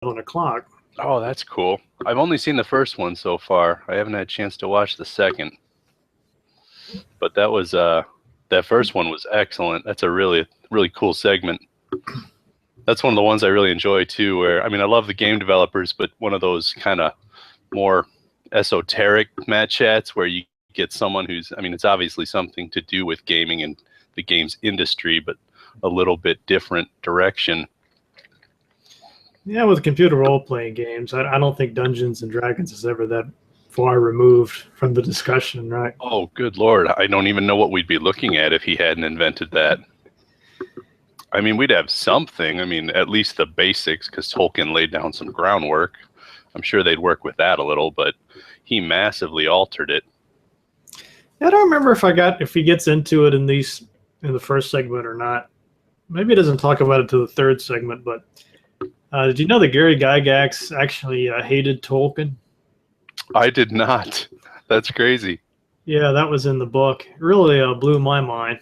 o'clock. Oh, that's cool. I've only seen the first one so far. I haven't had a chance to watch the second. But that was that first one was excellent. That's a really cool segment. That's one of the ones I really enjoy too, where I mean I love the game developers, but one of those kind of more esoteric mat chats where you get someone who's, I mean, it's obviously something to do with gaming and the games industry, but a little bit different direction. Yeah, with computer role-playing games, I don't think Dungeons and Dragons is ever that far removed from the discussion, right? Oh, good Lord. I don't even know what we'd be looking at if he hadn't invented that. I mean, we'd have something. I mean, at least the basics, because Tolkien laid down some groundwork. I'm sure they'd work with that a little, but he massively altered it. I don't remember if he gets into it in the first segment or not. Maybe he doesn't talk about it to the third segment, but did you know that Gary Gygax actually hated Tolkien? I did not. That's crazy. Yeah, that was in the book. It really blew my mind.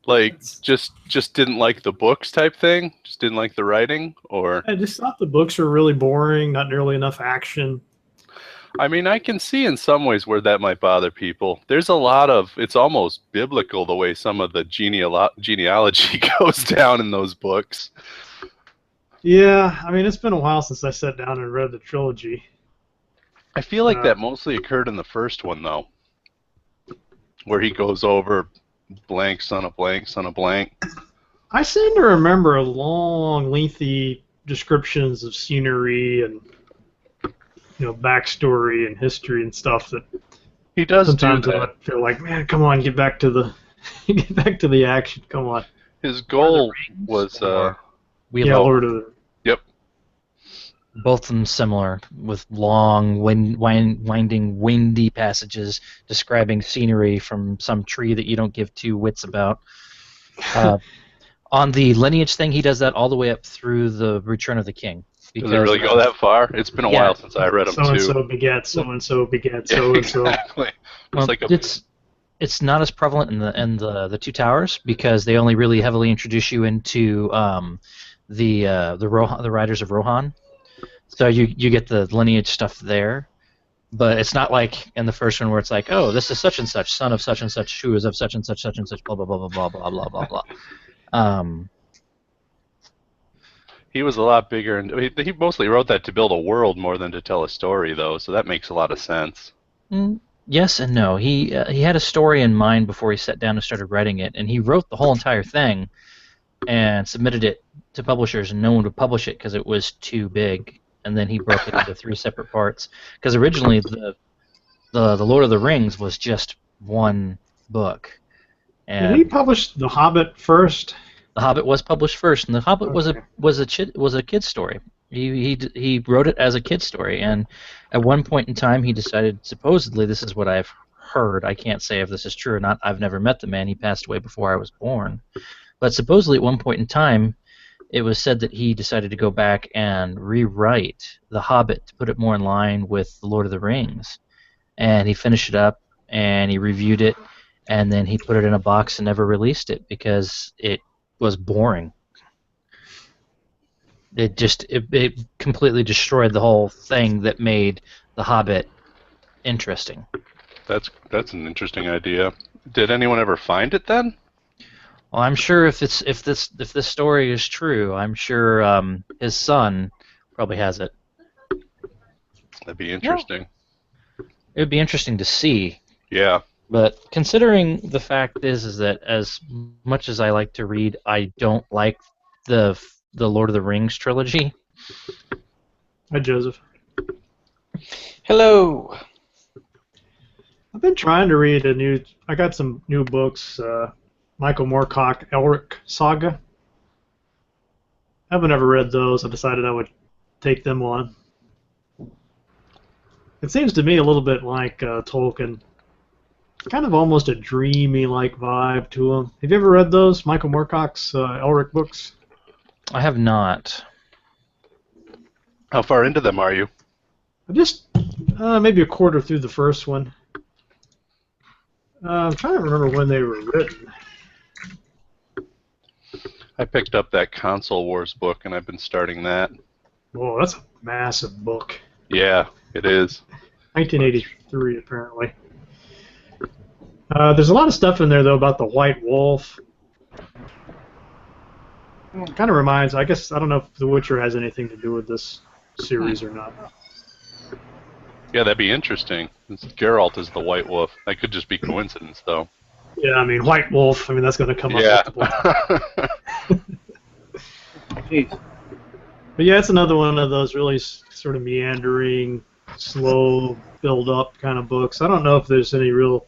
Like, just didn't like the books type thing? Just didn't like the writing? Or I just thought the books were really boring, not nearly enough action. I mean, I can see in some ways where that might bother people. There's a lot of, it's almost biblical the way some of the genealogy goes down in those books. Yeah, I mean, it's been a while since I sat down and read the trilogy. I feel like that mostly occurred in the first one, though, where he goes over blank, son of blank, son of blank. I seem to remember long, lengthy descriptions of scenery and backstory and history and stuff that he does. Sometimes do that. I feel like, man, come on, get back to the action. Come on. His goal was Lord of the. Yep. Both of them similar, with long, winding, windy passages describing scenery from some tree that you don't give two wits about. On the lineage thing, he does that all the way up through the Return of the King. Does it really go that far? It's been a while since I read them too. So-and-so begets so-and-so begets so-and-so. Exactly. Well, it's not as prevalent in the Two Towers because they only really heavily introduce you into the Riders of Rohan. So you get the lineage stuff there, but it's not like in the first one where it's like, oh, this is such and such, son of such and such, who is of such and such, blah blah blah blah blah blah blah blah. He was a lot bigger, and he mostly wrote that to build a world more than to tell a story, though. So that makes a lot of sense. Yes and no. He had a story in mind before he sat down and started writing it, and he wrote the whole entire thing and submitted it to publishers, and no one would publish it because it was too big. And then he broke it into 3 separate parts. Because originally the Lord of the Rings was just one book. And did he publish The Hobbit first? The Hobbit was published first, and The Hobbit was a kid's story. He wrote it as a kid's story, and at one point in time he decided, supposedly, this is what I've heard. I can't say if this is true or not. I've never met the man. He passed away before I was born. But supposedly at one point in time, it was said that he decided to go back and rewrite The Hobbit to put it more in line with The Lord of the Rings. And he finished it up, and he reviewed it, and then he put it in a box and never released it because it was boring. It completely destroyed the whole thing that made The Hobbit interesting. That's an interesting idea. Did anyone ever find it then? Well, I'm sure if this story is true, I'm sure his son probably has it. That'd be interesting. It would be interesting to see. Yeah. But considering the fact is that as much as I like to read, I don't like the Lord of the Rings trilogy. Hi, Joseph. Hello. I've been trying to read I got some new books. Michael Moorcock, Elric Saga. I haven't ever read those. I decided I would take them on. It seems to me a little bit like Tolkien. Kind of almost a dreamy-like vibe to them. Have you ever read those, Michael Moorcock's Elric books? I have not. How far into them are you? I'm just maybe a quarter through the first one. I'm trying to remember when they were written. I picked up that Console Wars book, and I've been starting that. Whoa, that's a massive book. Yeah, it is. 1983, apparently. There's a lot of stuff in there, though, about the White Wolf. Kind of reminds, I guess, I don't know if The Witcher has anything to do with this series or not. Yeah, that'd be interesting. Geralt is the White Wolf. That could just be coincidence, though. Yeah, I mean, White Wolf, I mean, that's going to come up multiple times. Jeez. But yeah, it's another one of those really sort of meandering, slow build-up kind of books. I don't know if there's any real...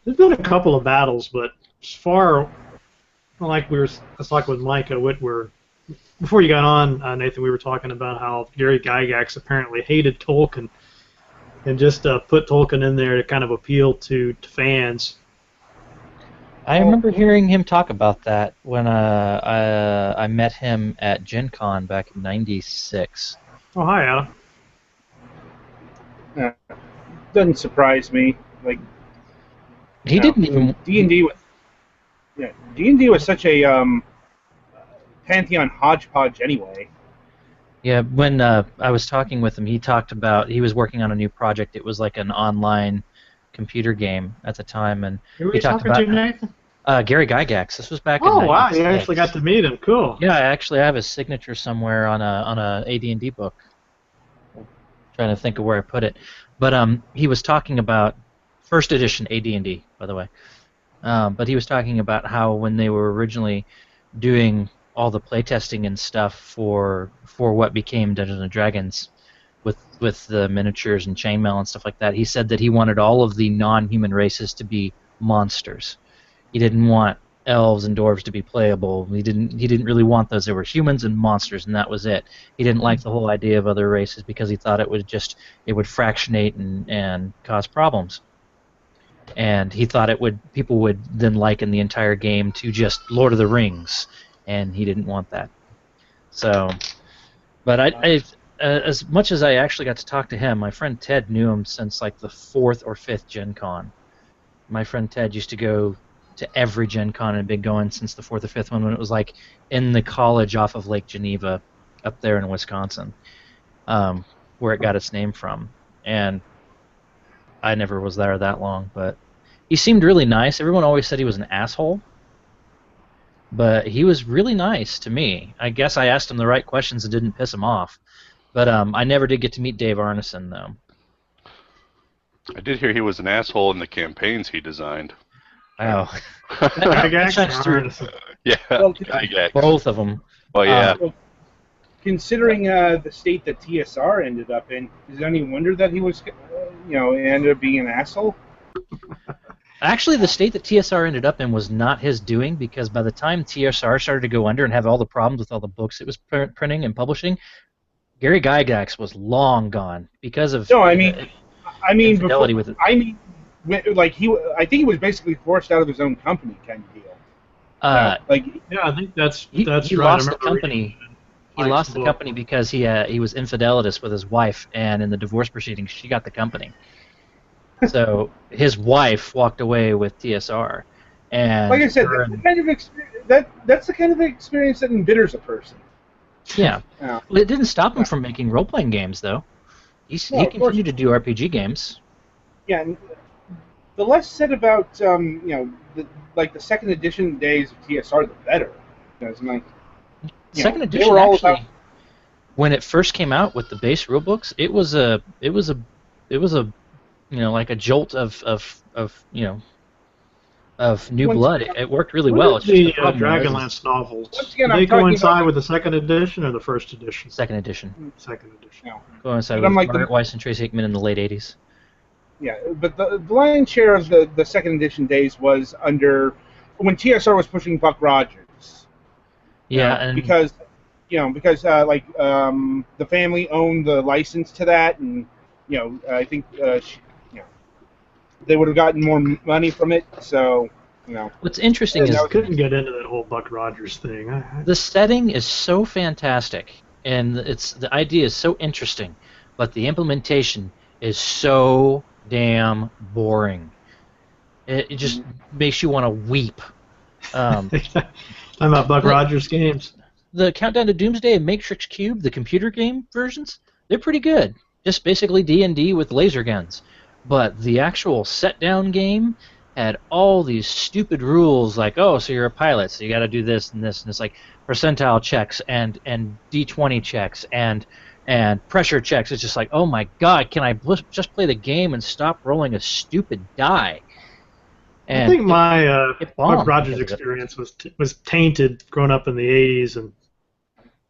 There's been a couple of battles, but as far... Like I was talking with Micah Whitwer, before you got on, Nathan, we were talking about how Gary Gygax apparently hated Tolkien and just put Tolkien in there to kind of appeal to fans. I remember hearing him talk about that when I met him at Gen Con back in '96. Oh, hi, Adam. Doesn't surprise me. Like He didn't even... D&D was, yeah, D&D was such a pantheon hodgepodge anyway. Yeah, when I was talking with him, he talked about he was working on a new project. It was like an online computer game at the time, and Who were he you talked talking about to, Nathan? Gary Gygax. This was back in Oh, wow, you 96. actually got to meet him. Cool. Yeah, I actually have his signature somewhere on a AD&D book. Trying to think of where I put it, but he was talking about first edition AD&D, by the way. But he was talking about how when they were originally doing all the playtesting and stuff for what became Dungeons and Dragons, with the miniatures and chainmail and stuff like that, he said that he wanted all of the non-human races to be monsters. He didn't want elves and dwarves to be playable. He didn't really want those. They were humans and monsters, and that was it. He didn't like the whole idea of other races because he thought it would fractionate and cause problems. And he thought people would then liken the entire game to just Lord of the Rings, and he didn't want that. So, but I as much as I actually got to talk to him, my friend Ted knew him since like the 4th or 5th Gen Con. My friend Ted used to go to every Gen Con and had been going since the 4th or 5th one when it was like in the college off of Lake Geneva up there in Wisconsin, where it got its name from. And I never was there that long, but he seemed really nice. Everyone always said he was an asshole, but he was really nice to me. I guess I asked him the right questions and didn't piss him off. But I never did get to meet Dave Arneson, though. I did hear he was an asshole in the campaigns he designed. Oh. Gygax Shines or through Arneson? Yeah, Well, Gygax. both of them. Oh, yeah. Well, considering the state that TSR ended up in, is it any wonder that he was, ended up being an asshole? Actually, the state that TSR ended up in was not his doing, because by the time TSR started to go under and have all the problems with all the books it was printing and publishing, Gary Gygax was long gone because of No, I mean, infidelity with it. I think he was basically forced out of his own company, kind of deal. Yeah, I think that's He right. lost I the remember company. reading He Mike's lost the book. company because he was infidelitous with his wife, and in the divorce proceedings, she got the company. So his wife walked away with TSR, and Like I said, her that's the kind of experience that embitters a person. yeah. Yeah. Well, it didn't stop him from making role-playing games, though. He No, of course. continued to do RPG games. Yeah, and the less said about the second edition days of TSR, the better. Because Second they edition were all actually, about- when it first came out with the base rulebooks, it was a like a jolt of new Once blood. again- It worked really What well. did It's just the the problem was Dragonlance novels? Once again, Did I'm they talking coincide about- with the second edition or the first edition? second edition. Second edition. Coincided But with I'm like Margaret Weiss and Tracy Hickman in the late 80s. Yeah, but the lion's share of the second edition days was under when TSR was pushing Buck Rogers. Yeah, and because the family owned the license to that, and I think they would have gotten more money from it. So what's interesting is I couldn't get into that whole Buck Rogers thing. the setting is so fantastic, and the idea is so interesting, but the implementation is so damn boring. It just makes you want to weep. Talking about Buck Rogers games. the Countdown to Doomsday and Matrix Cube, the computer game versions, they're pretty good. Just basically D&D with laser guns. But the actual set-down game had all these stupid rules like, oh, so you're a pilot, so you got to do this, and it's like percentile checks and D20 checks and pressure checks. It's just like, oh my god, can I just play the game and stop rolling a stupid die? And I think my it bombed Buck Rogers because of it. experience was tainted growing up in the '80s, and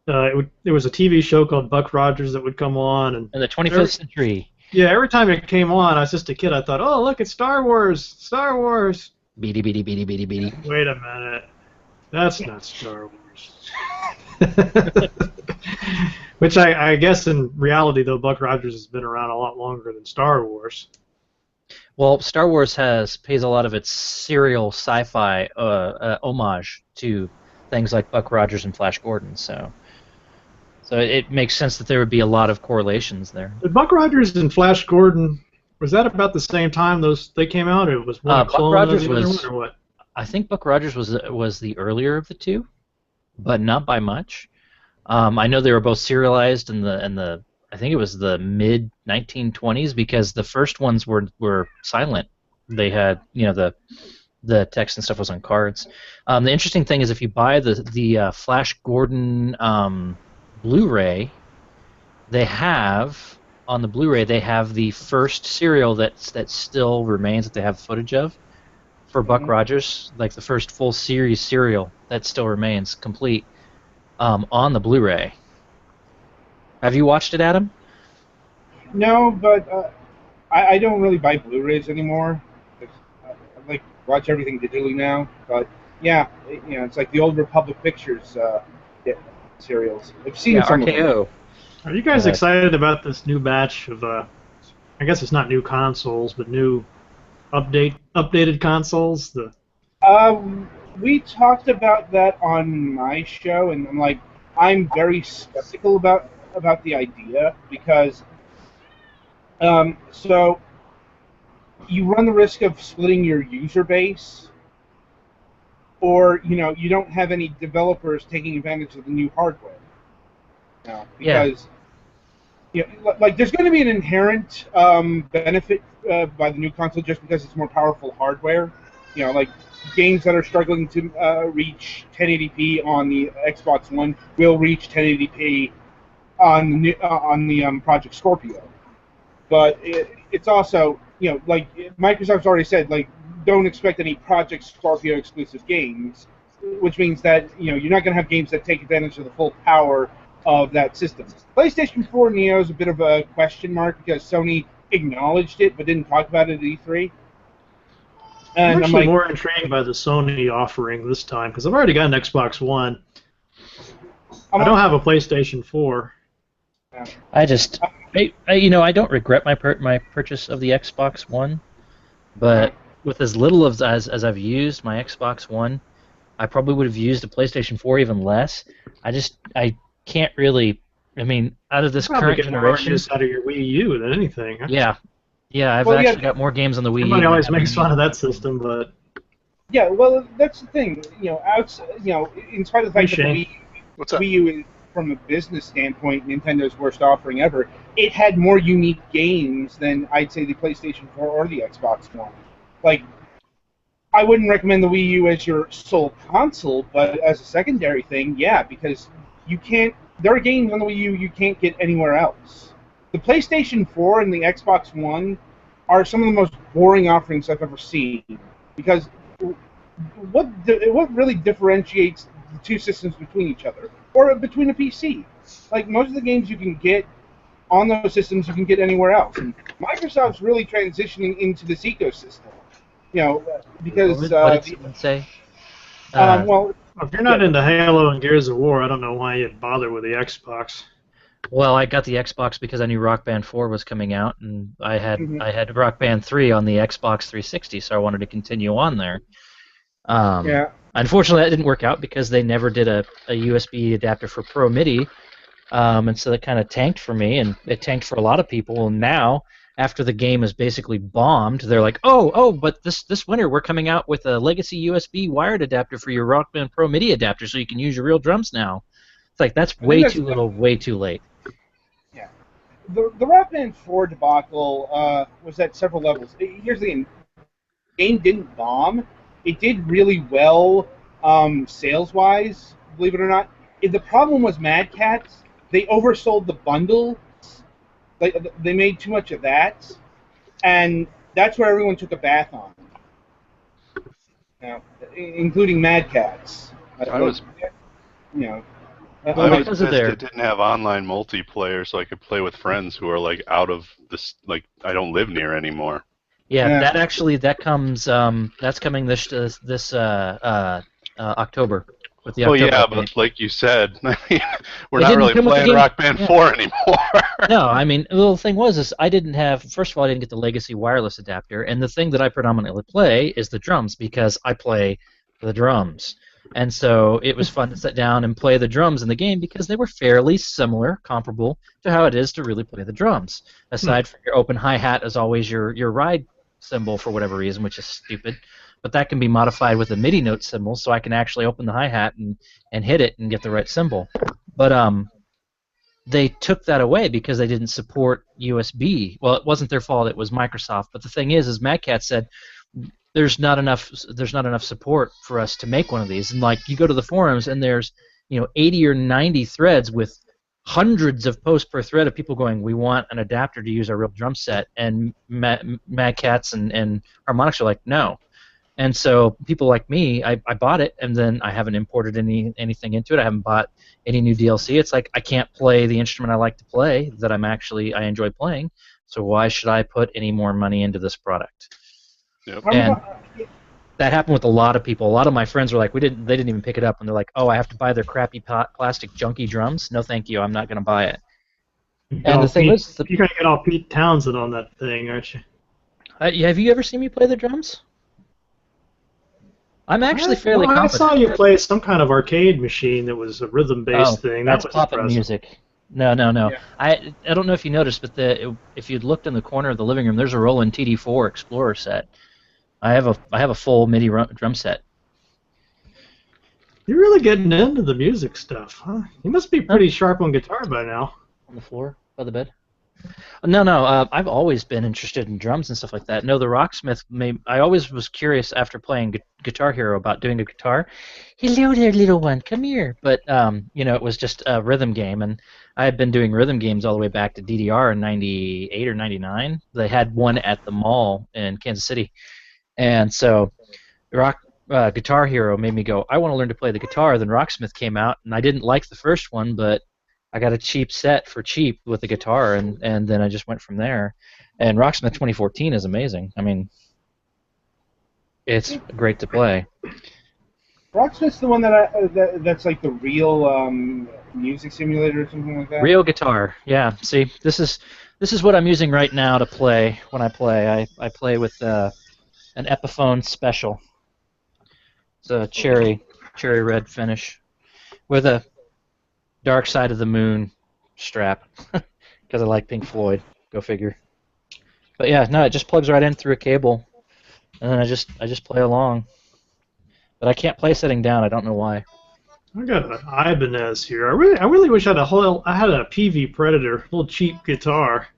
there was a TV show called Buck Rogers that would come on, and In the 25th century. yeah, every time it came on, I was just a kid. I thought, oh, look, it's Star Wars, Star Wars. Beady, beady, beady, beady, beady. Wait a minute, that's not Star Wars. Which I guess in reality, though, Buck Rogers has been around a lot longer than Star Wars. Well, Star Wars pays a lot of its serial sci-fi homage to things like Buck Rogers and Flash Gordon, so it makes sense that there would be a lot of correlations there. But Buck Rogers and Flash Gordon, was that about the same time they came out? Or was one a Buck clone Rogers of the other was- one, or what? I think Buck Rogers was the earlier of the two, but not by much. I know they were both serialized in the I think it was the mid 1920s because the first ones were silent. They had the text and stuff was on cards. The interesting thing is if you buy the Flash Gordon Blu-ray, they have on the Blu-ray they have the first serial that still remains that they have footage of for Buck Rogers, like the first full series serial that still remains complete on the Blu-ray. Have you watched it, Adam? No, but I don't really buy Blu-rays anymore. I like watch everything digitally now. But yeah, it's like the old Republic Pictures serials. I've seen some of them. RKO. Are you guys excited about this new batch of? I guess it's not new consoles, but new updated consoles. We talked about that on my show, and I'm very skeptical about the idea because so you run the risk of splitting your user base, or you don't have any developers taking advantage of the new hardware. Because there's going to be an inherent benefit by the new console just because it's more powerful hardware. Like games that are struggling to reach 1080p on the Xbox One will reach 1080p on the Project Scorpio. But it's also, like Microsoft's already said, don't expect any Project Scorpio exclusive games, which means that you're not going to have games that take advantage of the full power of that system. PlayStation 4 Neo is a bit of a question mark because Sony acknowledged it but didn't talk about it at E3. And I'm actually more intrigued by the Sony offering this time because I've already got an Xbox One. I don't have a PlayStation 4. I don't regret my purchase of the Xbox One, but with as little as I've used my Xbox One, I probably would have used a PlayStation 4 even less. I can't really. I mean, out of this current generation, out of your Wii U than anything. Huh? Yeah, I've actually got more games on the Wii U. Everybody always makes fun of that system, but yeah, well, that's the thing. In spite of the fact that the Wii U is, from a business standpoint, Nintendo's worst offering ever, it had more unique games than I'd say the PlayStation 4 or the Xbox One. I wouldn't recommend the Wii U as your sole console, but as a secondary thing, yeah, because there are games on the Wii U you can't get anywhere else. The PlayStation 4 and the Xbox One are some of the most boring offerings I've ever seen, because what really differentiates the two systems between each other, or between a PC? Most of the games you can get on those systems you can get anywhere else. And Microsoft's really transitioning into this ecosystem, because what did someone say? if you're not into Halo and Gears of War, I don't know why you'd bother with the Xbox. Well, I got the Xbox because I knew Rock Band 4 was coming out, and I had Rock Band 3 on the Xbox 360, so I wanted to continue on there. Unfortunately, that didn't work out because they never did a USB adapter for Pro MIDI, and so that kind of tanked for me, and it tanked for a lot of people. And now, after the game is basically bombed, they're like, but this winter we're coming out with a legacy USB wired adapter for your Rock Band Pro MIDI adapter, so you can use your real drums now. It's like that's way too little, way too late. Yeah. The Rock Band 4 debacle was at several levels. Here's the thing. The game didn't bomb. It did really well sales-wise, believe it or not. The problem was Mad Catz. They oversold the bundle. They made too much of that. And that's where everyone took a bath on. Including Mad Catz. I was because of pissed their- it didn't have online multiplayer, so I could play with friends who are like out of this, like I don't live near anymore. Yeah, that comes. That's coming this October with the. Oh October yeah, update. but like you said, I mean, we're It not didn't really come with the playing game. Rock Band Yeah. 4 anymore. No, I mean, well, the thing is I didn't have. First of all, I didn't get the legacy wireless adapter, and the thing that I predominantly play is the drums because I play the drums, and so it was fun to sit down and play the drums in the game because they were fairly similar, comparable to how it is to really play the drums. Aside from your open hi-hat as always your ride symbol for whatever reason, which is stupid, but that can be modified with a MIDI note symbol, so I can actually open the hi-hat and hit it and get the right symbol. But they took that away because they didn't support USB. Well, it wasn't their fault; it was Microsoft. But the thing is Mad Catz said there's not enough support for us to make one of these. And like you go to the forums and there's 80 or 90 threads with hundreds of posts per thread of people going, we want an adapter to use our real drum set, and Mad Catz and Harmonix are like, no. And so people like me, I bought it, and then I haven't imported anything into it. I haven't bought any new DLC. It's like I can't play the instrument I like to play that I enjoy playing. So why should I put any more money into this product? Yep. And that happened with a lot of people. A lot of my friends were like, they didn't even pick it up, and they're like, oh, I have to buy their crappy plastic junky drums? No, thank you. I'm not going to buy it. And the thing is, you're going to get all Pete Townsend on that thing, aren't you? have you ever seen me play the drums? I'm actually fairly I confident. saw you play some kind of arcade machine that was a rhythm-based thing. That's That was poppin' impressive. music. No. Yeah. I don't know if you noticed, but if you'd looked in the corner of the living room, there's a Roland TD4 Explorer set. I have a full MIDI drum set. You're really getting into the music stuff, huh? You must be pretty sharp on guitar by now. On the floor by the bed. No. I've always been interested in drums and stuff like that. No, the Rocksmith. I always was curious after playing Guitar Hero about doing a guitar. Hello there, little one. Come here. But it was just a rhythm game, and I had been doing rhythm games all the way back to DDR in '98 or '99. They had one at the mall in Kansas City, and so Guitar Hero made me go, I want to learn to play the guitar. Then Rocksmith came out, and I didn't like the first one, but I got a cheap set for cheap with the guitar, and then I just went from there. And Rocksmith 2014 is amazing. I mean, it's great to play. Rocksmith's the one that's like the real music simulator or something like that. Real guitar, yeah. See, this is what I'm using right now to play when I play. I play with an Epiphone Special. It's a cherry red finish with a Dark Side of the Moon strap because I like Pink Floyd. Go figure. But yeah, no, it just plugs right in through a cable, and then I just play along. But I can't play sitting down. I don't know why. I got an Ibanez here. I really wish I had a PV Predator, little cheap guitar,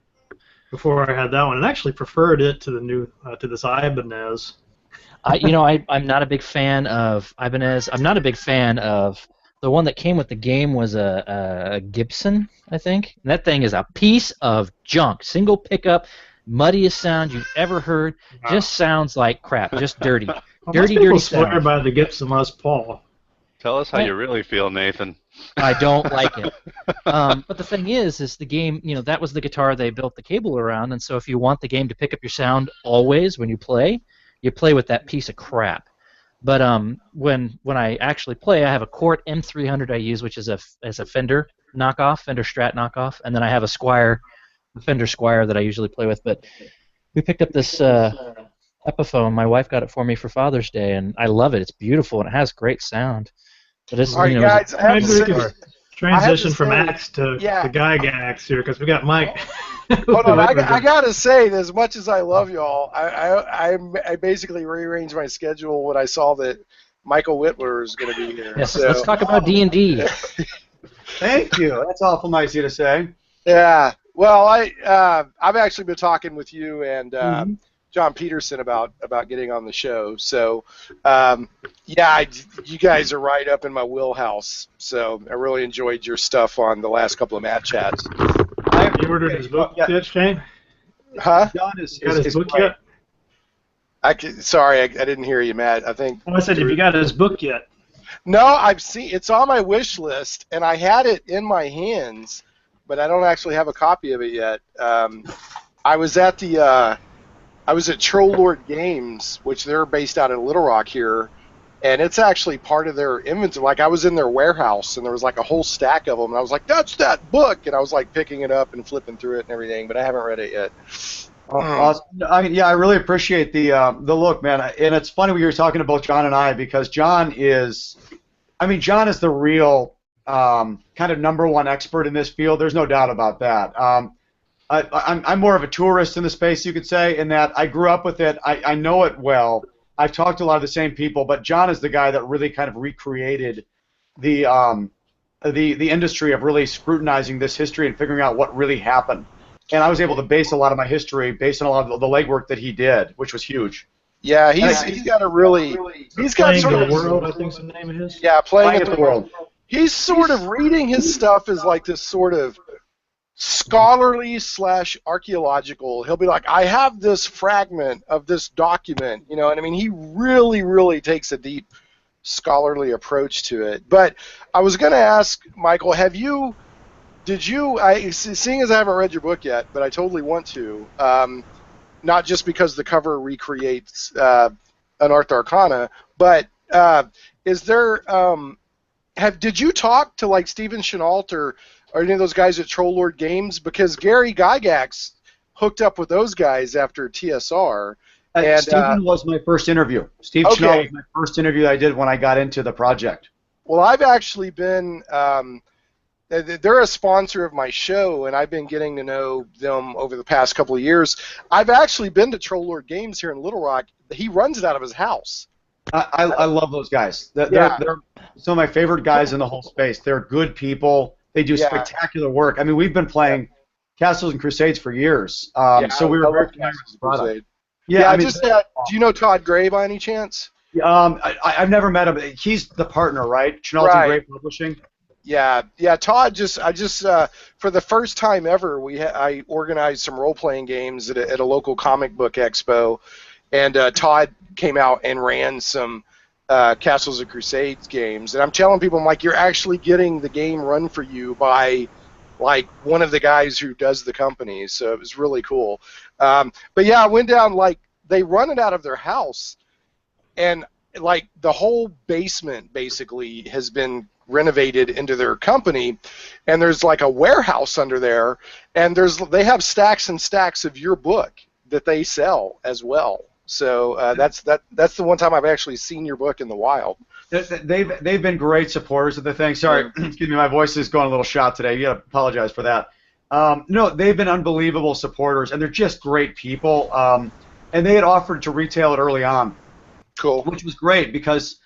before I had that one, and actually preferred it to the new to this Ibanez. I'm not a big fan of Ibanez. I'm not a big fan of the one that came with the game was a Gibson, I think. And that thing is a piece of junk. Single pickup, muddiest sound you've ever heard. Just sounds like crap. Just dirty. Dirty swear sound. by the Gibson Les Paul. Tell us how you really feel, Nathan. I don't like it. But the thing is the game, that was the guitar they built the cable around, and so if you want the game to pick up your sound always when you play with that piece of crap. But when I actually play, I have a Cort M300 I use, which is a Fender knockoff, Fender Strat knockoff, and then I have a Fender Squier that I usually play with. But we picked up this Epiphone. My wife got it for me for Father's Day, and I love it. It's beautiful, and it has great sound. But it's, All right, guys, I have to say, transition from Axe to Gygax here, because we got Mike. Hold on, I gotta say, as much as I love y'all, I basically rearranged my schedule when I saw that Michael Whitler is going to be here. Yes, so. let's talk about D&D. Thank you. That's awful nice of you to say. Yeah. Well, I've actually been talking with you and John Peterson about getting on the show. So, you guys are right up in my wheelhouse. So I really enjoyed your stuff on the last couple of Matt chats. You ordered his book yet, Shane? Huh? John Got his book yet? Sorry, I didn't hear you, Matt. I think. I said, have you got his book yet? No, I've seen it's on my wish list, and I had it in my hands, but I don't actually have a copy of it yet. I was at Troll Lord Games, which they're based out of Little Rock here, and it's actually part of their inventory. Like, I was in their warehouse, and there was like a whole stack of them, and I was like, "That's that book!" And I was like picking it up and flipping through it and everything, but I haven't read it yet. Awesome. I really appreciate the look, man. And it's funny when you were talking about John and I, because John is the real kind of #1 expert in this field. There's no doubt about that. I'm more of a tourist in the space, you could say, in that I grew up with it. I know it well. I've talked to a lot of the same people, but John is the guy that really kind of recreated the industry of really scrutinizing this history and figuring out what really happened. And I was able to base a lot of my history based on a lot of the legwork that he did, which was huge. Yeah, he's got a really he's got Playing sort the of World, I think's the name of his. Yeah, playing at the world. He's sort of reading his stuff as like this sort of scholarly / archaeological. He'll be like, I have this fragment of this document, you know, and I mean, he really takes a deep scholarly approach to it. But I was going to ask, Michael, seeing as I haven't read your book yet, but I totally want to, not just because the cover recreates Unearthed Arcana, but is there, did you talk to like Stephen Chenault or any of those guys at Troll Lord Games? Because Gary Gygax hooked up with those guys after TSR. And Stephen was my first interview. Steve Chenault was my first interview I did when I got into the project. Well, I've actually been, they're a sponsor of my show, and I've been getting to know them over the past couple of years. I've actually been to Troll Lord Games here in Little Rock. He runs it out of his house. I love those guys. They're some of my favorite guys in the whole space. They're good people. They do spectacular work. I mean, we've been playing Castles and Crusades for years, so we were very familiar with the product. Yeah, do you know Todd Gray by any chance? I've never met him. He's the partner, right? Chenault and Gray Publishing. Yeah. Todd for the first time ever, I organized some role-playing games at a local comic book expo, and Todd came out and ran some Castles and Crusades games, and I'm telling people, I'm like, you're actually getting the game run for you by like one of the guys who does the company, so it was really cool. But yeah, I went down, like, they run it out of their house, and like the whole basement basically has been renovated into their company, and there's like a warehouse under there, and they have stacks and stacks of your book that they sell as well. So that's the one time I've actually seen your book in the wild. They've been great supporters of the thing. Sorry, excuse me, my voice is going a little shot today. You gotta apologize for that. No, they've been unbelievable supporters, and they're just great people. And they had offered to retail it early on. Cool. Which was great, because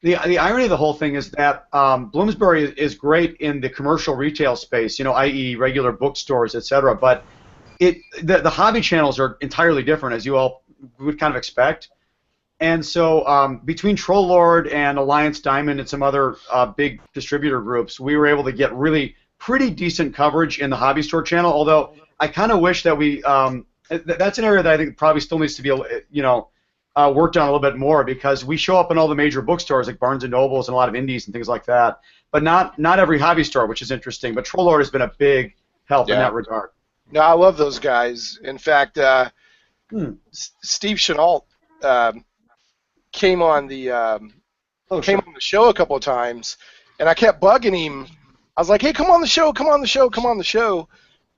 the irony of the whole thing is that Bloomsbury is great in the commercial retail space, you know, i.e. regular bookstores, etc. But the hobby channels are entirely different, as you all would kind of expect. And so between Troll Lord and Alliance Diamond and some other big distributor groups, we were able to get really pretty decent coverage in the hobby store channel, although I kind of wish that that's an area that I think probably still needs to be, you know, worked on a little bit more, because we show up in all the major bookstores like Barnes & Nobles and a lot of indies and things like that, but not every hobby store, which is interesting. But Troll Lord has been a big help in that regard. No, I love those guys. In fact, Steve Chenault came on the show a couple of times, and I kept bugging him. I was like, "Hey, come on the show, come on the show, come on the show."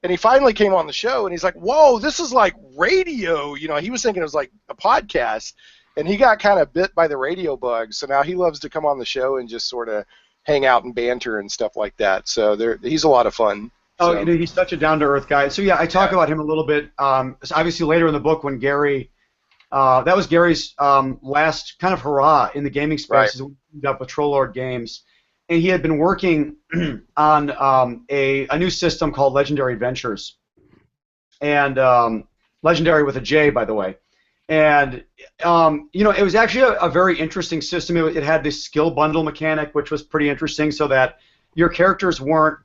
And he finally came on the show, and he's like, "Whoa, this is like radio." You know, he was thinking it was like a podcast, and he got kind of bit by the radio bug. So now he loves to come on the show and just sort of hang out and banter and stuff like that. So he's a lot of fun. Oh, you know, he's such a down-to-earth guy. So yeah, I talk about him a little bit. Obviously, later in the book, when Gary, that was Gary's last kind of hurrah in the gaming space, is when he ended up with Troll Lord Games. and he had been working on a new system called Legendary Adventures, and Legendary with a J, by the way. And it was actually a very interesting system. It had this skill bundle mechanic, which was pretty interesting, so that your characters weren't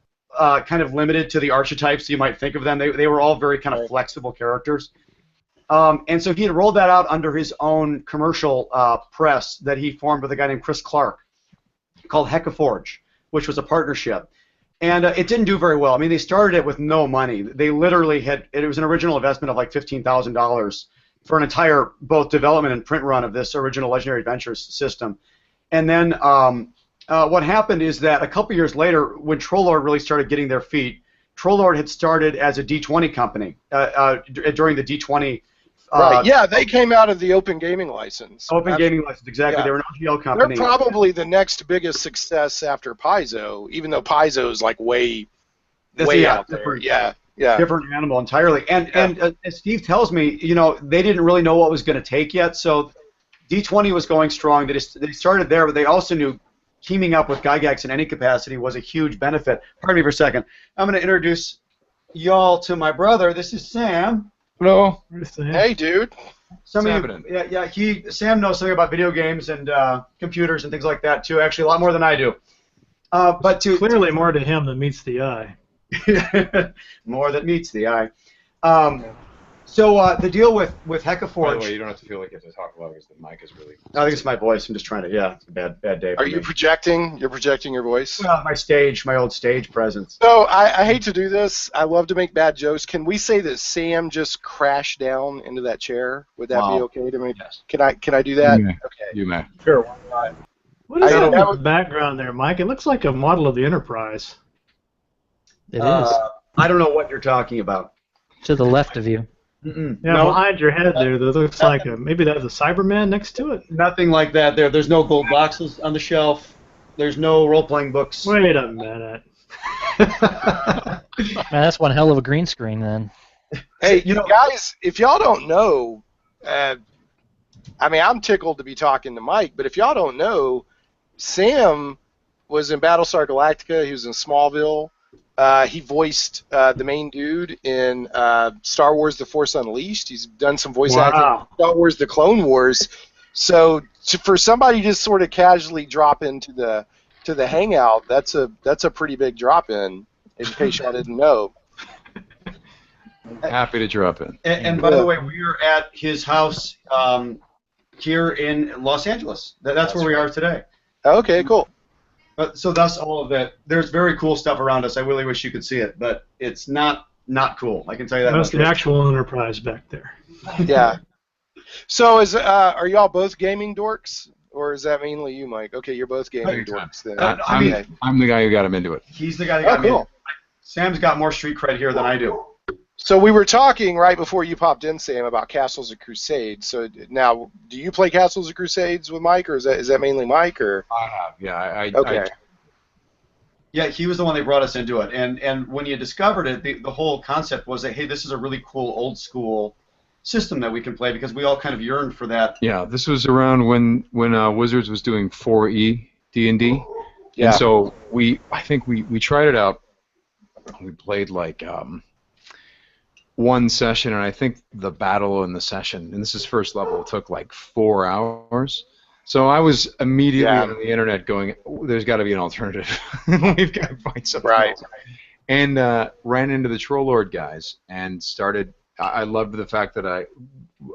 kind of limited to the archetypes you might think of them. They were all very kind of flexible characters. And so he had rolled that out under his own commercial press that he formed with a guy named Chris Clark, called Heckaforge, which was a partnership. And it didn't do very well. I mean, they started it with no money. They literally it was an original investment of like $15,000 for an entire both development and print run of this original Legendary Adventures system. And then what happened is that a couple years later, when Trollord really started getting their feet, Trollord had started as a D20 company during the D20. Right. Yeah, they came out of the Open Gaming License. Gaming License, exactly. Yeah. They were an OGL company. They're probably the next biggest success after Paizo, even though Paizo is like way out there. Yeah. Different animal entirely. And as Steve tells me, they didn't really know what was going to take yet. So D20 was going strong. They started there, but they also knew teaming up with Gygax in any capacity was a huge benefit. Pardon me for a second. I'm going to introduce y'all to my brother. This is Sam. Hello. Hey, dude. Sam knows something about video games and computers and things like that too. Actually, a lot more than I do. But clearly more to him than meets the eye. More than meets the eye. So the deal with Heckaforge. By the way, you don't have to feel like you have to talk loud because the mic is really. I think it's my voice. I'm just trying to. Yeah, it's a bad day. Are you projecting? You're projecting your voice? Well, my old stage presence. So I hate to do this. I love to make bad jokes. Can we say that Sam just crashed down into that chair? Would that be okay to me? Yes. Can I do that? Okay. You may. Sure. Why not? What is that in the background there, Mike? It looks like a model of the Enterprise. It is. I don't know what you're talking about. To the left of you. Mm-mm. Yeah, behind your head there looks like maybe that's a Cyberman next to it. Nothing like that there. There's no gold boxes on the shelf. There's no role-playing books. Wait a minute. Man, that's one hell of a green screen then. Hey, guys, if y'all don't know, I'm tickled to be talking to Mike, but if y'all don't know, Sam was in Battlestar Galactica. He was in Smallville. He voiced the main dude in Star Wars: The Force Unleashed. He's done some voice acting in Star Wars: The Clone Wars. So for somebody to just sort of casually drop into the Hangout, that's a pretty big drop in case y'all didn't know. Happy to drop in. And by the way, we are at his house here in Los Angeles. That's where we are today. Okay, cool. So that's all of it. There's very cool stuff around us. I really wish you could see it, but it's not cool. I can tell you that. That's the actual Enterprise back there. Yeah. So are y'all both gaming dorks, or is that mainly you, Mike? Okay, you're both gaming dorks. Then. I'm the guy who got him into it. He's the guy that got me into it. Sam's got more street cred here than I do. So we were talking right before you popped in, Sam, about Castles of Crusades. So now, do you play Castles of Crusades with Mike, or is that mainly Mike? Or I have, yeah. Okay. Yeah, he was the one that brought us into it, and when you discovered it, the whole concept was that, hey, this is a really cool old school system that we can play, because we all kind of yearned for that. Yeah, this was around when Wizards was doing 4E D&D. Yeah. And so I think we tried it out. We played like one session, and I think the battle in the session, and this is first level, took like 4 hours. So I was immediately on the internet going, there's got to be an alternative. We've got to find something else. And ran into the Trollord guys and started. I loved the fact that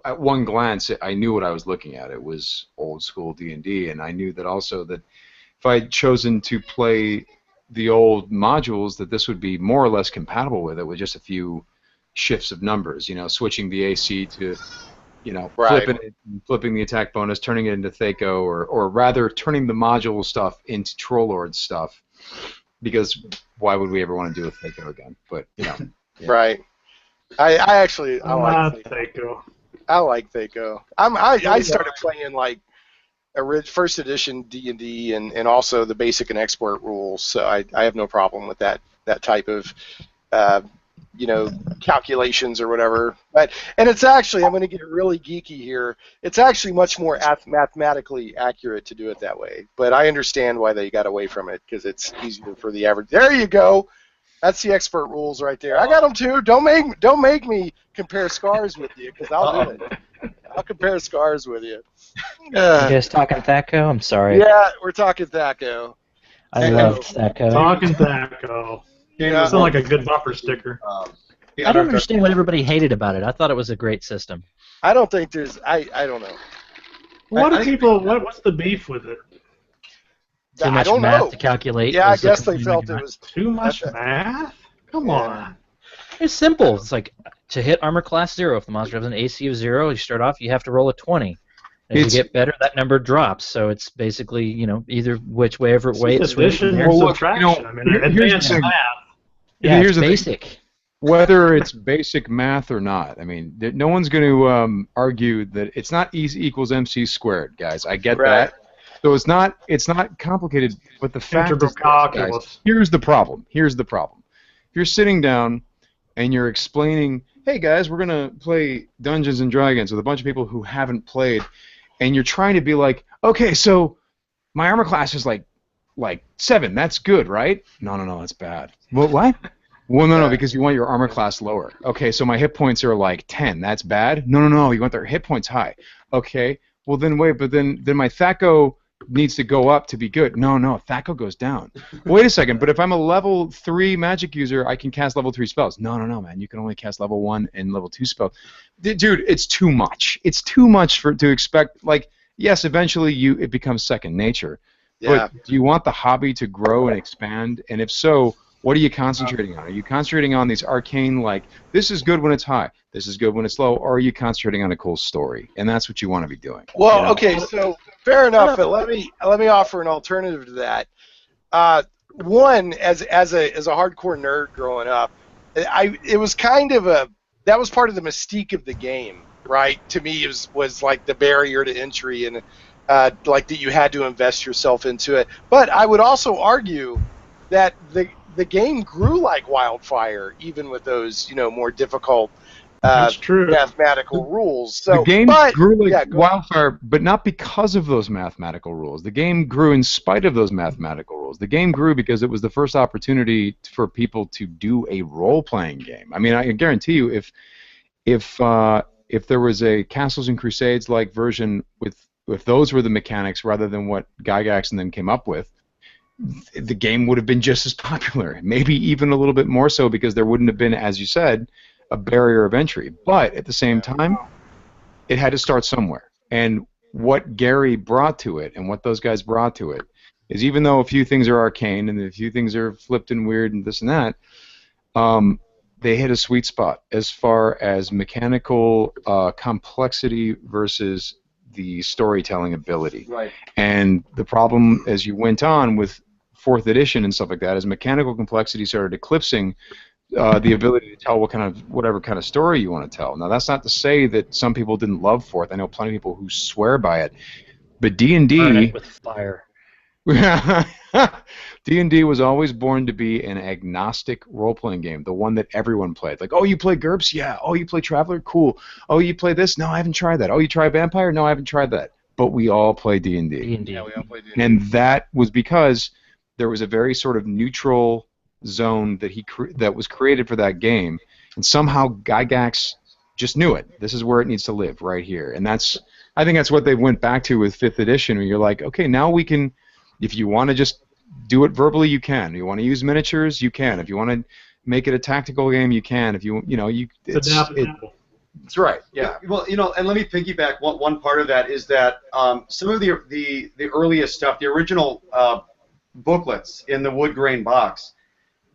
at one glance, I knew what I was looking at. It was old school D&D, and I knew that also that if I had chosen to play the old modules, that this would be more or less compatible with it, with just a few shifts of numbers, switching the AC to, flipping the attack bonus, turning it into Thaco, or rather turning the module stuff into Trollord stuff, because why would we ever want to do a Thaco again? But yeah. Right. I like Thaco. I like Thaco. I started playing like first edition D&D and also the basic and export rules, so I have no problem with that type of calculations or whatever. And it's actually, I'm going to get really geeky here. It's actually much more mathematically accurate to do it that way. But I understand why they got away from it, because it's easier for the average. There you go. That's the expert rules right there. I got them too. Don't make me compare scars with you, because I'll do it. I'll compare scars with you. You guys talking Thaco? I'm sorry. Yeah, we're talking Thaco. I loved Thaco. Talking Thaco. Yeah. Sound like a good bumper sticker. I don't understand what everybody hated about it. I thought it was a great system. I don't think there's. I don't know. What's the beef with it? Too much math to calculate. Yeah, I guess they felt it was too much math. Come on. It's simple. It's like to hit armor class 0. If the monster has an AC of 0, you start off, you have to roll a 20. As you get better, that number drops. So it's basically, either whichever way it's addition or subtraction. Advanced math. Yeah, here's it's basic. Whether it's basic math or not, no one's going to argue that it's not E equals MC squared, guys. I get that. So it's not complicated, but the fact is, guys, here's the problem. If you're sitting down and you're explaining, hey guys, we're gonna play Dungeons and Dragons with a bunch of people who haven't played, and you're trying to be like, okay, so my armor class is like 7. That's good, right? No, that's bad. Well, what? Well, no, because you want your armor class lower. Okay, so my hit points are like 10. That's bad? No, you want their hit points high. Okay, well then wait, but then my Thaco needs to go up to be good. No, Thaco goes down. Wait a second, but if I'm a level 3 magic user, I can cast level 3 spells. No, man, you can only cast level 1 and level 2 spells. Dude, it's too much. It's too much to expect. Yes, eventually it becomes second nature. Yeah. But do you want the hobby to grow and expand? And if so, what are you concentrating on? Are you concentrating on these arcane, this is good when it's high, this is good when it's low, or are you concentrating on a cool story? And that's what you want to be doing. Well, okay, so fair enough, but let me offer an alternative to that. One, as a hardcore nerd growing up, it was kind of that was part of the mystique of the game, right? To me, it was like the barrier to entry, and that you had to invest yourself into it. But I would also argue that the game grew like wildfire, even with those more difficult mathematical rules. So the game grew like wildfire, but not because of those mathematical rules. The game grew in spite of those mathematical rules. The game grew because it was the first opportunity for people to do a role-playing game. I can guarantee you, if there was a Castles and Crusades like version if those were the mechanics rather than what Gygax and them came up with, the game would have been just as popular, maybe even a little bit more so, because there wouldn't have been, as you said, a barrier of entry. But at the same time, it had to start somewhere. And what Gary brought to it, and what those guys brought to it, is even though a few things are arcane and a few things are flipped and weird and this and that, they hit a sweet spot as far as mechanical complexity versus the storytelling ability. Right. And the problem as you went on with 4th edition and stuff like that is mechanical complexity started eclipsing the ability to tell whatever kind of story you want to tell. Now that's not to say that some people didn't love 4th. I know plenty of people who swear by it. But D&D with fire. D&D was always born to be an agnostic role-playing game, the one that everyone played. Like, oh, you play GURPS? Yeah. Oh, you play Traveler? Cool. Oh, you play this? No, I haven't tried that. Oh, you try Vampire? No, I haven't tried that. But we all play D&D. Yeah, we all play D&D. And that was because there was a very sort of neutral zone that was created for that game, and somehow Gygax just knew it. This is where it needs to live, right here. And I think that's what they went back to with 5th edition, where you're like, okay, now we can. If you want to just do it verbally, you can. You want to use miniatures, you can. If you want to make it a tactical game, you can. If That's right. Yeah. Well, and let me piggyback. One part of that is that some of the earliest stuff, the original booklets in the wood grain box,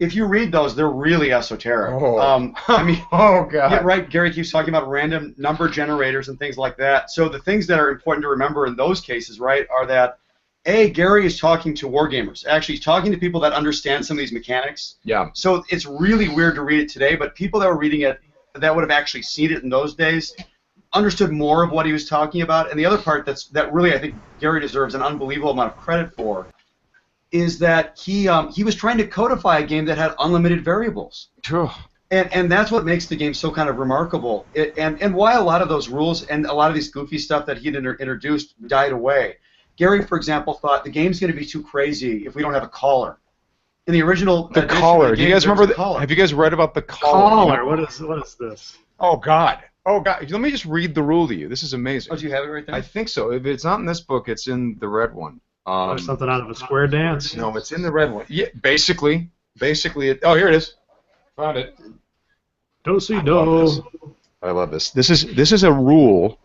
if you read those, they're really esoteric. Oh. Oh God. Yeah, right. Gary keeps talking about random number generators and things like that. So the things that are important to remember in those cases, right, are that Gary is talking to wargamers. Actually, he's talking to people that understand some of these mechanics. Yeah. So it's really weird to read it today, but people that were reading it that would have actually seen it in those days understood more of what he was talking about. And the other part that really I think Gary deserves an unbelievable amount of credit for is that he was trying to codify a game that had unlimited variables. And that's what makes the game so kind of remarkable. And why a lot of those rules and a lot of these goofy stuff that he'd introduced died away. Gary, for example, thought the game's going to be too crazy if we don't have a caller. In the original The caller. Do you guys remember? Have you guys read about the caller? What is this? Oh God. Oh God. Let me just read the rule to you. This is amazing. Oh, do you have it right there? I think so. If it's not in this book, it's in the red one. Something out of a square dance. No, it's in the red one. Yeah, basically, oh, here it is. Found it. Do-si-do. I love this. This is a rule.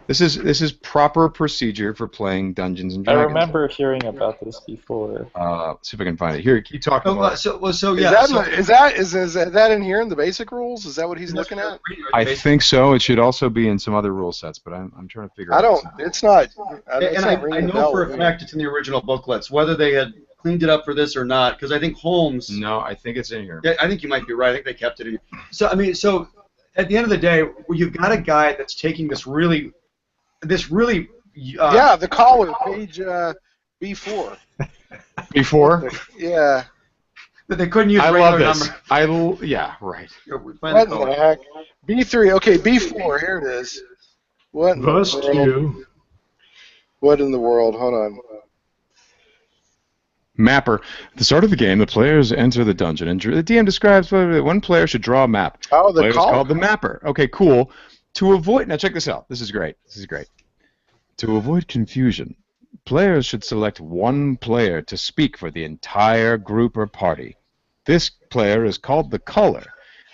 This is proper procedure for playing Dungeons and Dragons. I remember hearing about this before. Let's see if I can find it. Here, keep talking. Is that in here in the basic rules? Is that what he's looking at? I think so. It should also be in some other rule sets, but I'm trying to figure. out. It's not. I know for a fact it's in the original booklets. Whether they had cleaned it up for this or not, because I think Holmes. No, I think it's in here. Yeah, I think you might be right. I think they kept it in. So I mean, so at the end of the day, you've got a guy that's taking this really. Yeah, the caller, page B4. B4? Yeah. That they couldn't use I regular love this. number. Yeah, right. What the heck? B3. Okay, B4. Here it is. What in you. What in the world? Hold on. Mapper. At the start of the game, the players enter the dungeon, and the DM describes whether one player should draw a map. Oh, the player is caller. called the mapper. Okay, cool. To avoid, now check this out. This is great. To avoid confusion, players should select one player to speak for the entire group or party. This player is called the caller.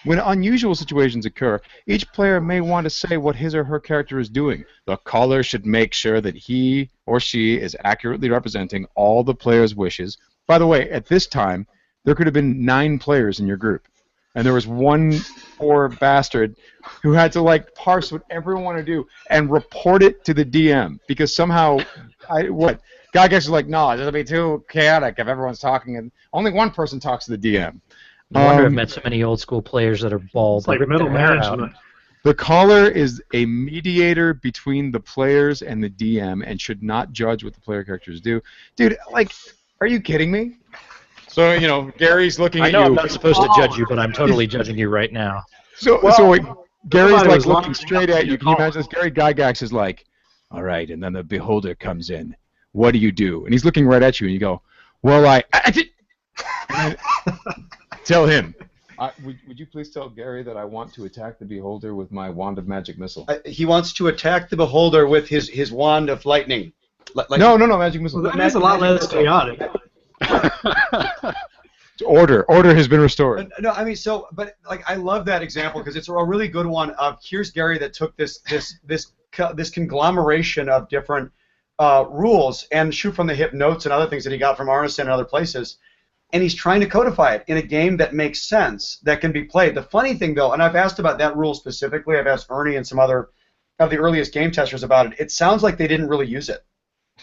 When unusual situations occur, each player may want to say what his or her character is doing. The caller should make sure that he or she is accurately representing all the players' wishes. By the way, at this time, there could have been 9 players in your group. And there was one poor bastard who had to like parse what everyone wanted to do and report it to the DM because somehow, Gygax is like, no, it'll be too chaotic if everyone's talking and only one person talks to the DM. No wonder I've met so many old school players that are bald. It's like middle management. The caller is a mediator between the players and the DM and should not judge what the player characters do. Dude, like, are you kidding me? So, Gary's looking at you. I know I'm not supposed to judge you, but I'm totally judging you right now. So wait, Gary's like looking straight at you. Can you imagine this? Gary Gygax is like, all right, and then the beholder comes in. What do you do? And he's looking right at you, and you go, well, I did. Tell him. Would you please tell Gary that I want to attack the beholder with my wand of magic missile? He wants to attack the beholder with his wand of lightning. No, magic missile. Well, that is a lot less chaotic. Order has been restored. No, I mean, but like I love that example because it's a really good one. Here's Gary that took this conglomeration of different rules and shoot from the hip notes and other things that he got from Arneson and other places, and he's trying to codify it in a game that makes sense that can be played. The funny thing though, and I've asked about that rule specifically. I've asked Ernie and some other of the earliest game testers about it. It sounds like they didn't really use it,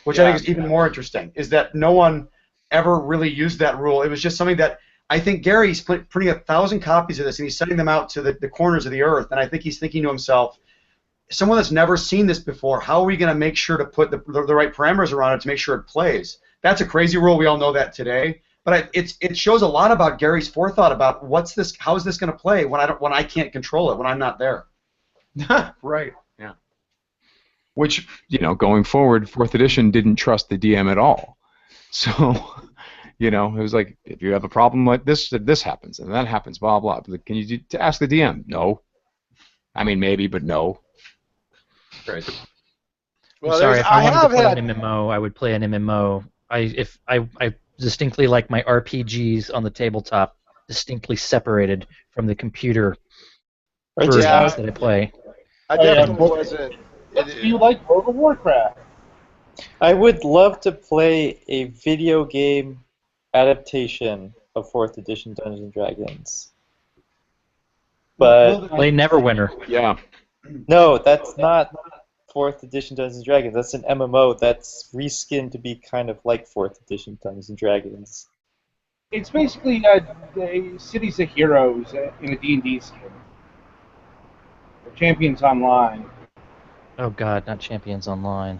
which I think is even more interesting. Is that no one ever really used that rule. It was just something that I think Gary's printing 1,000 copies of this and he's sending them out to the corners of the earth, and I think he's thinking to himself, someone that's never seen this before, how are we going to make sure to put the right parameters around it to make sure it plays? That's a crazy rule. We all know that today, but it shows a lot about Gary's forethought about how is this going to play when I can't control it, when I'm not there. Right. Yeah. Which, going forward, 4th edition didn't trust the DM at all. So, it was like, if you have a problem like this happens, and that happens, blah, blah. But can you ask the DM? No. I mean, maybe, but no. Right. Well, sorry, if I wanted to play an MMO, I would play an MMO. I distinctly like my RPGs on the tabletop distinctly separated from the computer versions that I play. I definitely wasn't. Do you like World of Warcraft? I would love to play a video game adaptation of 4th edition Dungeons and Dragons. But play Neverwinter. Yeah. No, that's not 4th edition Dungeons and Dragons. That's an MMO that's reskinned to be kind of like 4th edition Dungeons and Dragons. It's basically the Cities of Heroes in a D&D skin. Champions Online. Oh God, not Champions Online.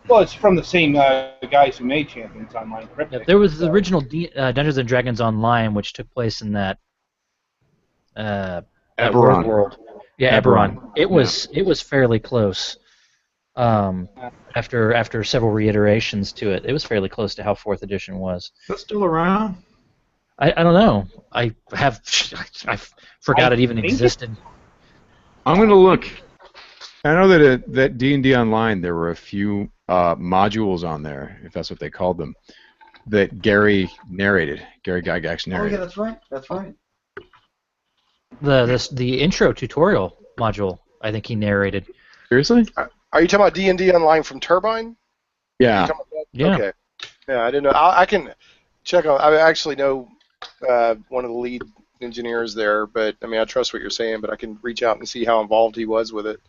Well, it's from the same guys who made Champions Online. Yeah, there was the original Dungeons and Dragons Online, which took place in that Eberron. World. Yeah, Eberron. It was fairly close. After several reiterations to it, it was fairly close to how 4th edition was. That's still around? I don't know. I forgot it even existed. I'm going to look. I know that D&D Online, there were a few modules on there, if that's what they called them, that Gary narrated. Gary Gygax narrated. Oh yeah, that's right. That's right. The intro tutorial module, I think he narrated. Seriously? Are you talking about D&D Online from Turbine? Yeah. Yeah. Okay. Yeah, I didn't know. I can check on. I actually know one of the lead engineers there, but I mean, I trust what you're saying. But I can reach out and see how involved he was with it.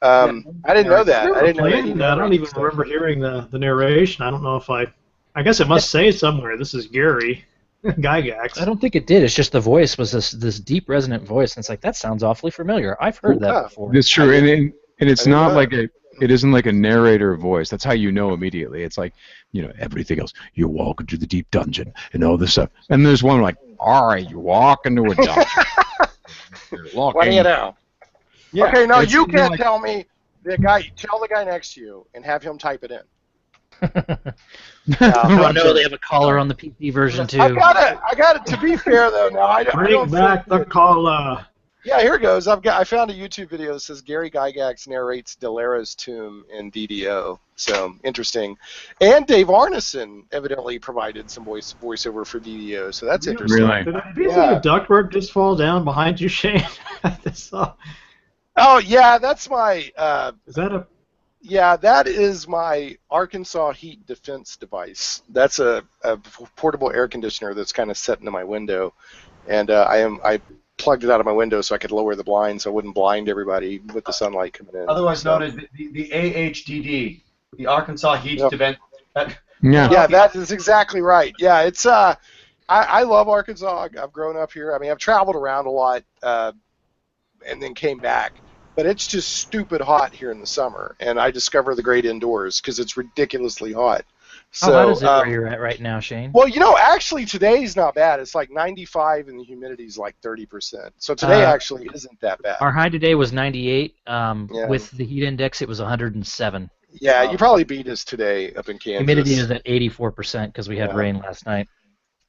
I didn't know that. I didn't know that. I don't even remember hearing the narration. I don't know if I guess it must say somewhere. This is Gary Gygax. I don't think it did. It's just the voice was this deep resonant voice, and it's like that sounds awfully familiar. I've heard that before. That's true, and it's not like it isn't like a narrator voice. That's how you know immediately. It's like, everything else. You walk into the deep dungeon and all this stuff. And there's one like, all right, you walk into a dungeon. What do you know? Yeah, okay, no, you can't tell me. Tell the guy next to you and have him type it in. Oh no, they have a caller on the PC version too. I got it. To be fair though, now I don't. Bring back the caller. Yeah, here it goes. I found a YouTube video that says Gary Gygax narrates Delara's Tomb in DDO. So interesting. And Dave Arneson evidently provided some voiceover for DDO. So that's interesting. Really? Did a piece of ductwork just fall down behind you, Shane? Oh yeah, that's my. Is that a? Yeah, that is my Arkansas heat defense device. That's a portable air conditioner that's kind of set into my window, and I plugged it out of my window so I could lower the blinds so I wouldn't blind everybody with the sunlight coming in. Otherwise known as the AHDD, the Arkansas Heat Defense. Yeah, that is exactly right. Yeah, it's I love Arkansas. I've grown up here. I mean, I've traveled around a lot and then came back. But it's just stupid hot here in the summer, and I discover the great indoors because it's ridiculously hot. So, how hot is it where you're at right now, Shane? Well, actually today's not bad. It's like 95 and the humidity's like 30%. So today actually isn't that bad. Our high today was 98. With the heat index, it was 107. Yeah, you probably beat us today up in Kansas. Humidity is at 84% because we had rain last night.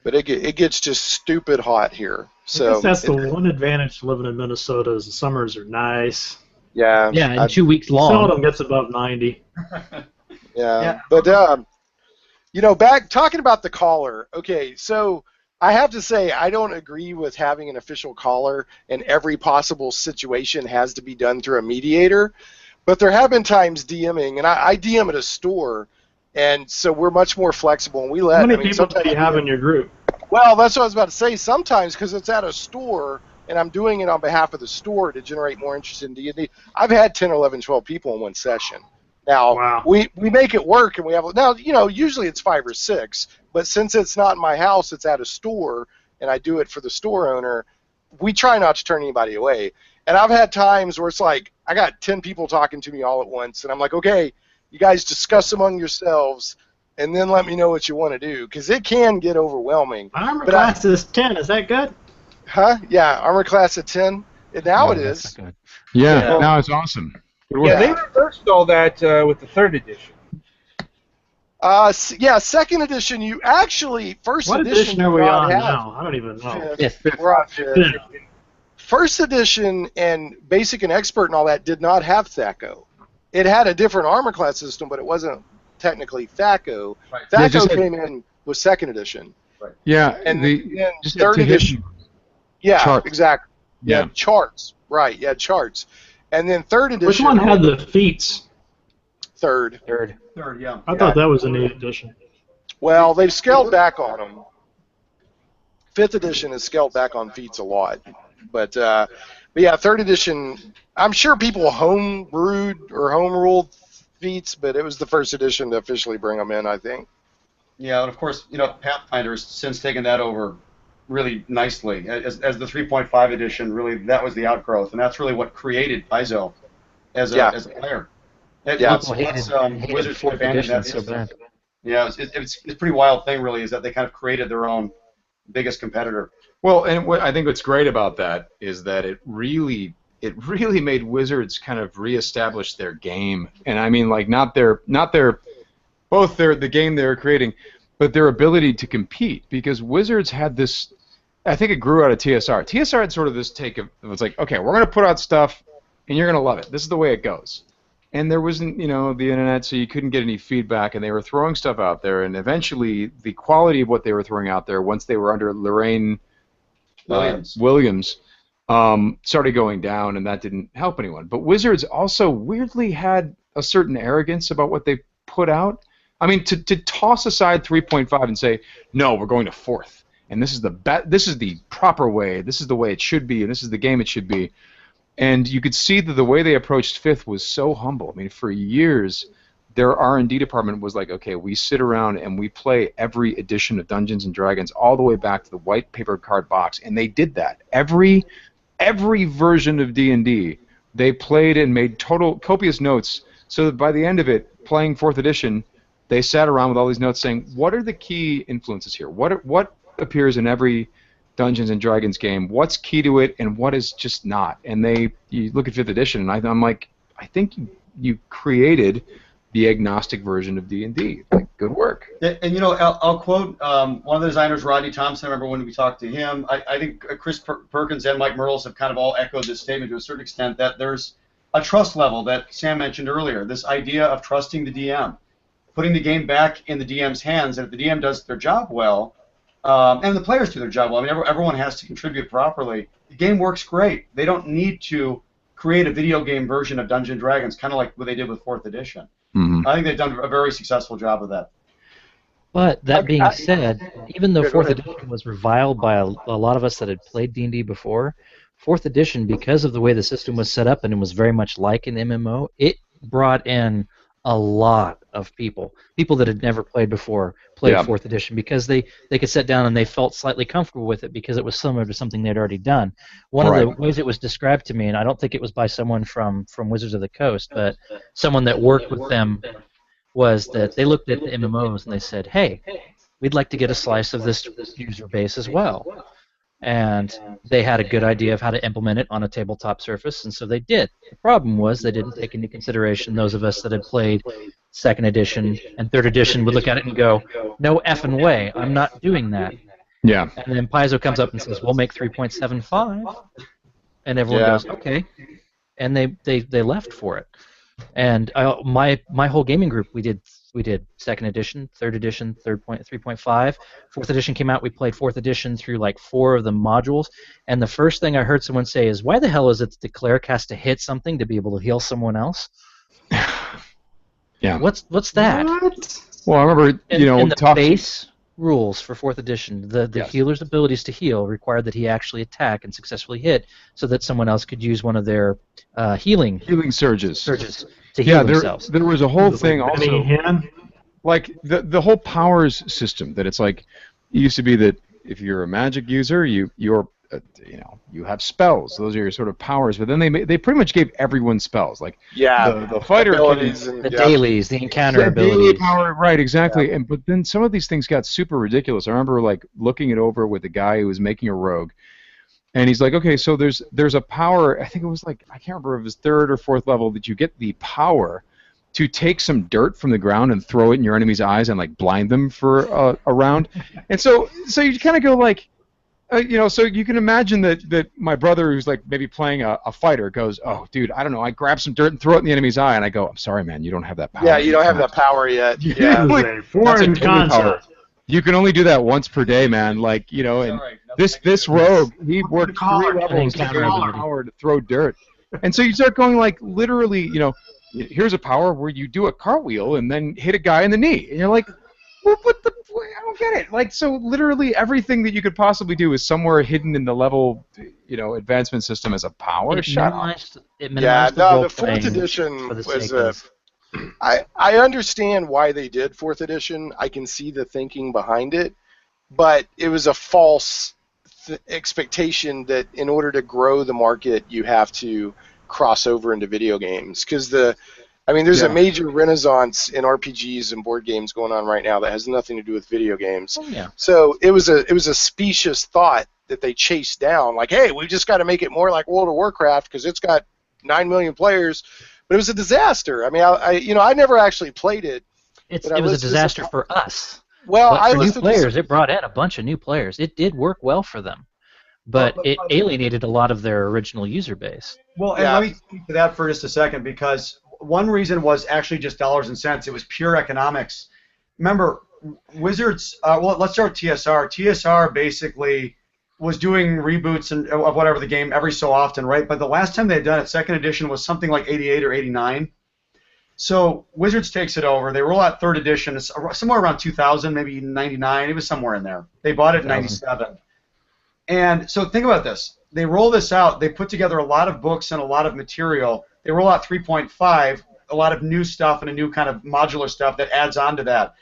But it gets just stupid hot here. So I guess that's the one advantage to living in Minnesota is the summers are nice. Yeah. Yeah, and 2 weeks long. Seldom gets above 90. Yeah. But back talking about the caller. Okay, so I have to say I don't agree with having an official caller and every possible situation has to be done through a mediator. But there have been times DMing, and I DM at a store, and so we're much more flexible. And we let. How many people do you have in your group? Well, that's what I was about to say. Sometimes, because it's at a store, and I'm doing it on behalf of the store to generate more interest in D&D, I've had 10, 11, 12 people in one session. Now, we make it work, and we have usually it's 5 or 6, but since it's not in my house, it's at a store, and I do it for the store owner, we try not to turn anybody away. And I've had times where it's like I got 10 people talking to me all at once, and I'm like, okay, you guys discuss among yourselves, and then let me know what you want to do, because it can get overwhelming. Armor class is 10. Is that good? Huh? Yeah, armor class at 10. And now it is. Yeah, now it's awesome. Yeah, they reversed all that with the 3rd edition. Second edition. You actually first what edition. What edition are we on now? I don't even know. We're on 5th. First edition and basic and expert and all that did not have THACO. It had a different armor class system, but it wasn't technically THACO. Right. THACO came in with 2nd edition. Right. Yeah, and then 3rd edition. Yeah, charts. Exactly. Yeah, charts. Right. Yeah, charts. And then 3rd edition. Which one had the feats? 3rd. 3rd, yeah. I thought that was a neat edition. Well, they've scaled back on them. 5th edition has scaled back on feats a lot. But yeah, 3rd edition, I'm sure people home-brewed or home-ruled feats, but it was the 1st edition to officially bring them in, I think. Yeah, and of course, Pathfinder has since taken that over really nicely. As the 3.5 edition, really, that was the outgrowth, and that's really what created Paizo as a player. Wizards took advantage of that. So bad. Yeah, it's a pretty wild thing, really, is that they kind of created their own biggest competitor. Well, and what I think what's great about that is that it really made Wizards kind of reestablish their game, and I mean like not their the game they were creating, but their ability to compete, because Wizards had this. I think it grew out of TSR. TSR had sort of this take of it was like, okay, we're gonna put out stuff, and you're gonna love it. This is the way it goes. And there wasn't, the internet, so you couldn't get any feedback, and they were throwing stuff out there, and eventually the quality of what they were throwing out there, once they were under Lorraine Williams, started going down, and that didn't help anyone. But Wizards also weirdly had a certain arrogance about what they put out. I mean, to toss aside 3.5 and say, no, we're going to 4th, and this is the proper way, this is the way it should be, and this is the game it should be. And you could see that the way they approached 5th was so humble. I mean, for years, their R&D department was like, okay, we sit around and we play every edition of Dungeons and Dragons all the way back to the white paper card box, and they did that. Every version of D&D, they played and made copious notes, so that by the end of it, playing 4th edition, they sat around with all these notes saying, what are the key influences here? What appears in every Dungeons and Dragons game? What's key to it, and what is just not? And you look at 5th edition, and I'm like, I think you created the agnostic version of D&D. Like, good work. And I'll quote one of the designers, Rodney Thompson. I remember when we talked to him. I think Chris Perkins and Mike Merles have kind of all echoed this statement to a certain extent, that there's a trust level that Sam mentioned earlier. This idea of trusting the DM, putting the game back in the DM's hands, and if the DM does their job well, and the players do their job well. I mean, everyone has to contribute properly. The game works great. They don't need to create a video game version of Dungeons & Dragons, kind of like what they did with 4th edition. Mm-hmm. I think they've done a very successful job of that. But that being said, even though 4th edition was reviled by a lot of us that had played D&D before, 4th edition, because of the way the system was set up and it was very much like an MMO, it brought in a lot of people that had never played before, played 4th edition, because they could sit down and they felt slightly comfortable with it because it was similar to something they'd already done. One of the ways it was described to me, and I don't think it was by someone from Wizards of the Coast, but someone that worked with them, was that they looked at the MMOs and they said, hey, we'd like to get a slice of this user base as well. And they had a good idea of how to implement it on a tabletop surface, and so they did. The problem was they didn't take into consideration those of us that had played 2nd edition and 3rd edition would look at it and go, no effing way, I'm not doing that. Yeah. And then Paizo comes up and says, we'll make 3.75, and everyone goes, okay. And they left for it. And my whole gaming group, we did 2nd edition, 3rd edition, 3.5. 4th edition came out, we played 4th edition through like 4 of the modules, and the first thing I heard someone say is, why the hell is it that the cleric has to hit something to be able to heal someone else? Yeah. What's that? What? Well, I remember, in the base rules for 4th edition, the healer's abilities to heal required that he actually attack and successfully hit, so that someone else could use one of their healing surges to heal themselves. There was a whole thing like also, like the whole powers system, that it's like, it used to be that if you're a magic user, you have spells. Those are your sort of powers. But then they pretty much gave everyone spells. Like the fighter abilities the dailies, the encounter abilities. Daily power, right? Exactly. Yeah. But then some of these things got super ridiculous. I remember like looking it over with a guy who was making a rogue, and he's like, okay, so there's a power. I think it was like, I can't remember if it was 3rd or 4th level, that you get the power to take some dirt from the ground and throw it in your enemy's eyes and like blind them for a round. And so you kind of go like, so you can imagine that my brother, who's like maybe playing a fighter, goes, oh, dude, I don't know, I grab some dirt and throw it in the enemy's eye, and I go, I'm sorry, man, you don't have that power. Yeah, you don't have that power yet. Yeah. Like, foreign concept. You can only do that once per day, man. Like, and this rogue, he worked 3 levels to get the power to throw dirt. And so you start going like, literally, here's a power where you do a cartwheel and then hit a guy in the knee, and you're like, well, I don't get it. Like, so literally everything that you could possibly do is somewhere hidden in the level, advancement system as a power. It minimized the 4th edition was I understand why they did 4th edition. I can see the thinking behind it, but it was a false expectation that in order to grow the market, you have to cross over into video games, because the I mean, there's a major renaissance in RPGs and board games going on right now that has nothing to do with video games. Oh, yeah. So it was a specious thought that they chased down, like, hey, we just got to make it more like World of Warcraft because it's got 9 million players. But it was a disaster. I mean, I never actually played it. It was a disaster for us. Well, but for new players, it brought in a bunch of new players. It did work well for them, but it alienated a lot of their original user base. Well, and let me speak to that for just a second, because one reason was actually just dollars and cents. It was pure economics. Remember, Wizards, well, let's start with TSR. TSR basically was doing reboots of whatever the game every so often, right? But the last time they had done it, second edition, was something like 88 or 89. So Wizards takes it over. They roll out third edition. It's somewhere around 2000, maybe 99. It was somewhere in there. They bought it in 97. And so think about this. They roll this out. They put together a lot of books and a lot of material. They roll out 3.5, a lot of new stuff and a new kind of modular stuff that adds on to that.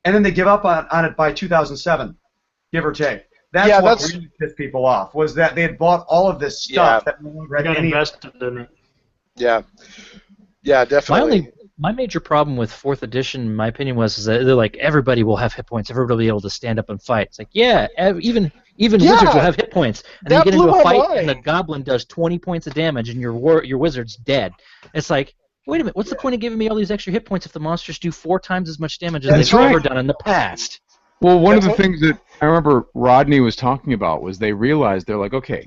And then they give up on it by 2007, give or take. That's really pissed people off, was that they had bought all of this stuff that no longer had any invested in it. Yeah. Yeah, definitely. My major problem with 4th edition, in my opinion, was that they're like, everybody will have hit points. Everybody will be able to stand up and fight. It's like, even wizards will have hit points. And then you get into a fight, and the goblin does 20 points of damage, and your wizard's dead. It's like, wait a minute, what's the point of giving me all these extra hit points if the monsters do 4 times as much damage as they've ever done in the past? Well, one of the things that I remember Rodney was talking about was they realized, they're like, okay,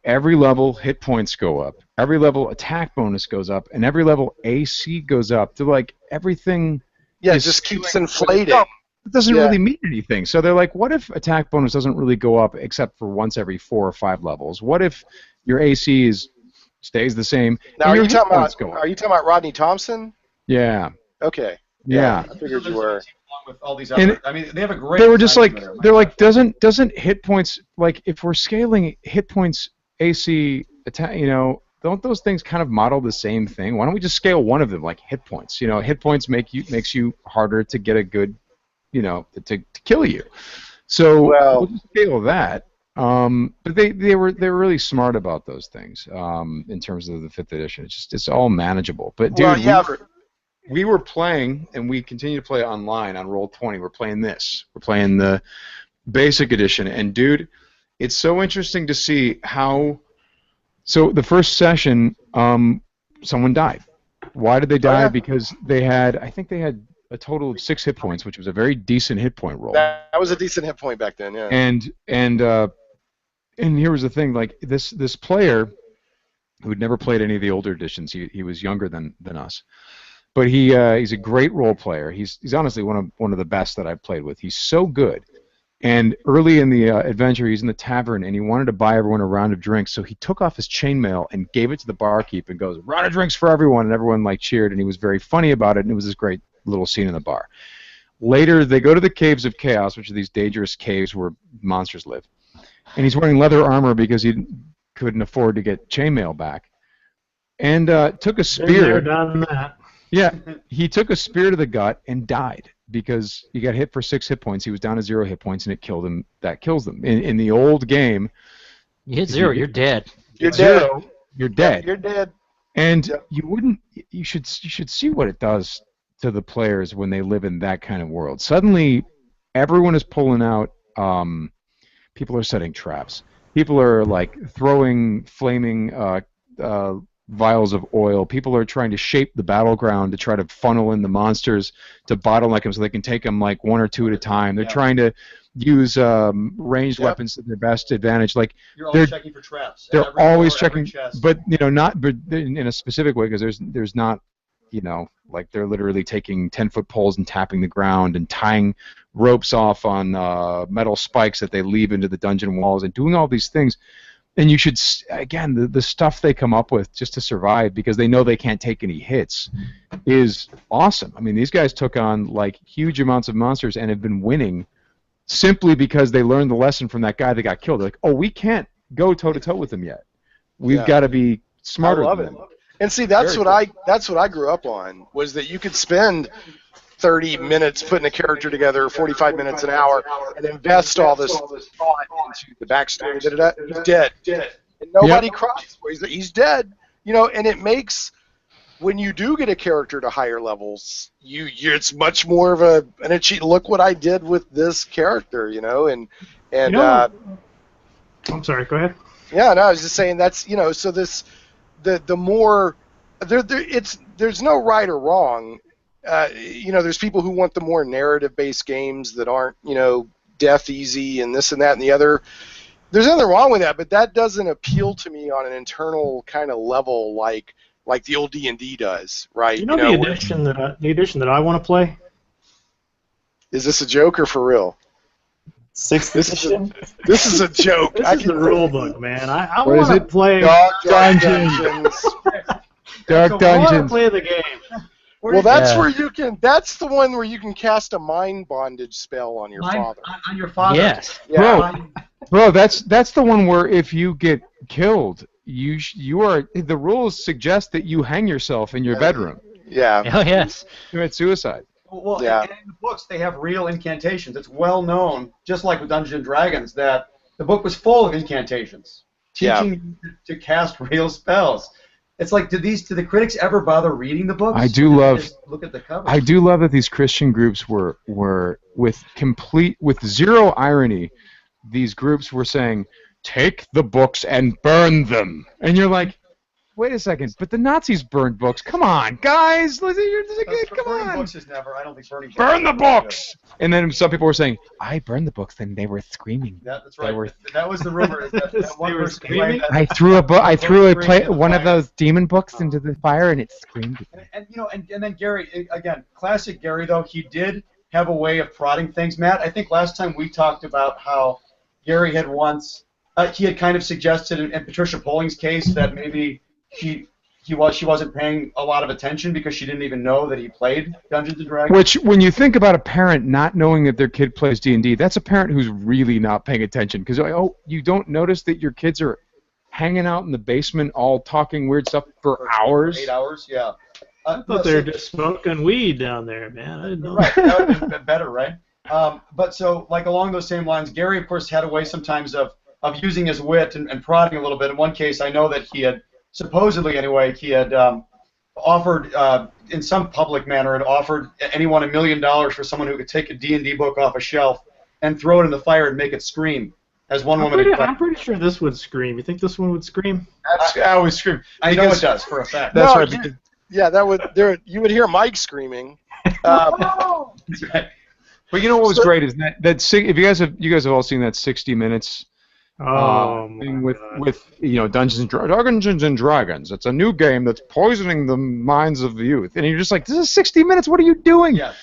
every level hit points go up, every level attack bonus goes up, and every level AC goes up. They're like, everything it just keeps inflating. It doesn't really mean anything. So they're like, what if attack bonus doesn't really go up except for once every 4 or 5 levels? What if your AC stays the same? Now, are you talking about Rodney Thompson? Yeah. Okay. Yeah. I figured you were. With all these other, I mean, they have a great. They were just like, they're like, doesn't hit points, like, if we're scaling hit points, AC, attack, don't those things kind of model the same thing? Why don't we just scale one of them, like hit points? Hit points makes you harder to get a good, to kill you. So we'll just scale that. But they were really smart about those things in terms of the 5th edition. It's all manageable. But dude, we were playing, and we continue to play online on Roll20. We're playing this. We're playing the basic edition, and dude, it's so interesting to see how. So the first session, someone died. Why did they die? Because I think they had a total of 6 hit points, which was a very decent hit point roll. That was a decent hit point back then, yeah. And here was the thing, like this player who had never played any of the older editions. He was younger than us. But he's a great role player. He's honestly one of the best that I've played with. He's so good. And early in the adventure, he's in the tavern, and he wanted to buy everyone a round of drinks. So he took off his chainmail and gave it to the barkeep and goes, "Round of drinks for everyone," and everyone cheered, and he was very funny about it, and it was this great little scene in the bar. Later, they go to the Caves of Chaos, which are these dangerous caves where monsters live, and he's wearing leather armor because he couldn't afford to get chainmail back, and took a spear. Done that. Yeah, he took a spear to the gut and died because he got hit for 6 hit points. He was down to 0 hit points, and it killed him. That kills them. In the old game, you hit 0, you're dead. You're dead. You're dead. You're dead. And you should see what it does to the players when they live in that kind of world. Suddenly, everyone is pulling out. People are setting traps. People are throwing flaming vials of oil. People are trying to shape the battleground to try to funnel in the monsters to bottleneck them so they can take them 1 or 2 at a time. They're trying to use ranged weapons to their best advantage. You're always checking for traps. They're always checking, but not in a specific way, because there's not, they're literally taking 10-foot poles and tapping the ground and tying ropes off on metal spikes that they leave into the dungeon walls and doing all these things. And you should, again, the stuff they come up with just to survive, because they know they can't take any hits, is awesome. I mean, these guys took on huge amounts of monsters and have been winning simply because they learned the lesson from that guy that got killed. They're like, oh, we can't go toe-to-toe with them yet. We've got to be smarter than them. And see, that's what I grew up on, was that you could spend 30 minutes putting a character together, 45 minutes, an hour, and invest all this thought into the backstory. He's dead. And nobody cries. He's dead. And it makes when you do get a character to higher levels, it's much more of an achievement. Look what I did with this character, and I'm sorry. Go ahead. Yeah, no, I was just saying that's so the more there's no right or wrong. There's people who want the more narrative-based games that aren't death easy and this and that and the other. There's nothing wrong with that, but that doesn't appeal to me on an internal kind of level like the old D&D does, right? The edition that I want to play. Is this a joke or for real? 6th edition? This is a joke. This is the rule book, man. I want to play Dark Dungeons. Dark I want to Dungeons. play the game. Well, that's where you can. That's the one where you can cast a mind bondage spell on your father. On your father. Yes. Yeah. Bro, that's the one where if you get killed, you are the rules suggest that you hang yourself in your bedroom. Yeah. Oh yes. Commit suicide. Well, Yeah. and in the books they have real incantations. It's well known, just like with Dungeons and Dragons, that the book was full of incantations, teaching you to cast real spells. It's like, do the critics ever bother reading the books? I do love. Just look at the cover. I do love that these Christian groups were with zero irony. These groups were saying, "Take the books and burn them," and you're like, "Wait a second!" But the Nazis burned books. Come on, guys! Come Burning on! books is never. I don't think burning. Burn the books! And then some people were saying, "I burned the books." Then they were screaming. That's right. That was the rumor. Is that one They were person screaming? claimed that I threw a book. I threw one of fire. those demon books into the fire, and it screamed. And then Gary, again, classic Gary though, he did have a way of prodding things. Matt, I think last time we talked about how Gary had once he had kind of suggested in Patricia Polling's case that maybe she wasn't paying a lot of attention because she didn't even know that he played Dungeons and Dragons. Which, when you think about a parent not knowing that their kid plays D&D, that's a parent who's really not paying attention. Because you don't notice that your kids are hanging out in the basement, all talking weird stuff for hours. 8 hours, yeah. I thought they were just smoking weed down there, man. I didn't know. Right, that would have been better, right? But so, like along those same lines, Gary, of course, had a way sometimes of using his wit and prodding a little bit. In one case, I know that he had, supposedly anyway, he had offered, in some public manner, had offered anyone $1 million for someone who could take a D&D book off a shelf and throw it in the fire and make it scream. As one woman I'm pretty sure this would scream. You think this one would scream? I would scream. I know it does for a fact. That's No, right. you- Because Yeah, you would hear Mike screaming. That's right. But you know what was great is if you guys have all seen that 60 Minutes thing with Dungeons and Dragons. It's a new game that's poisoning the minds of the youth, and you're just like, this is 60 Minutes. What are you doing? Yeah.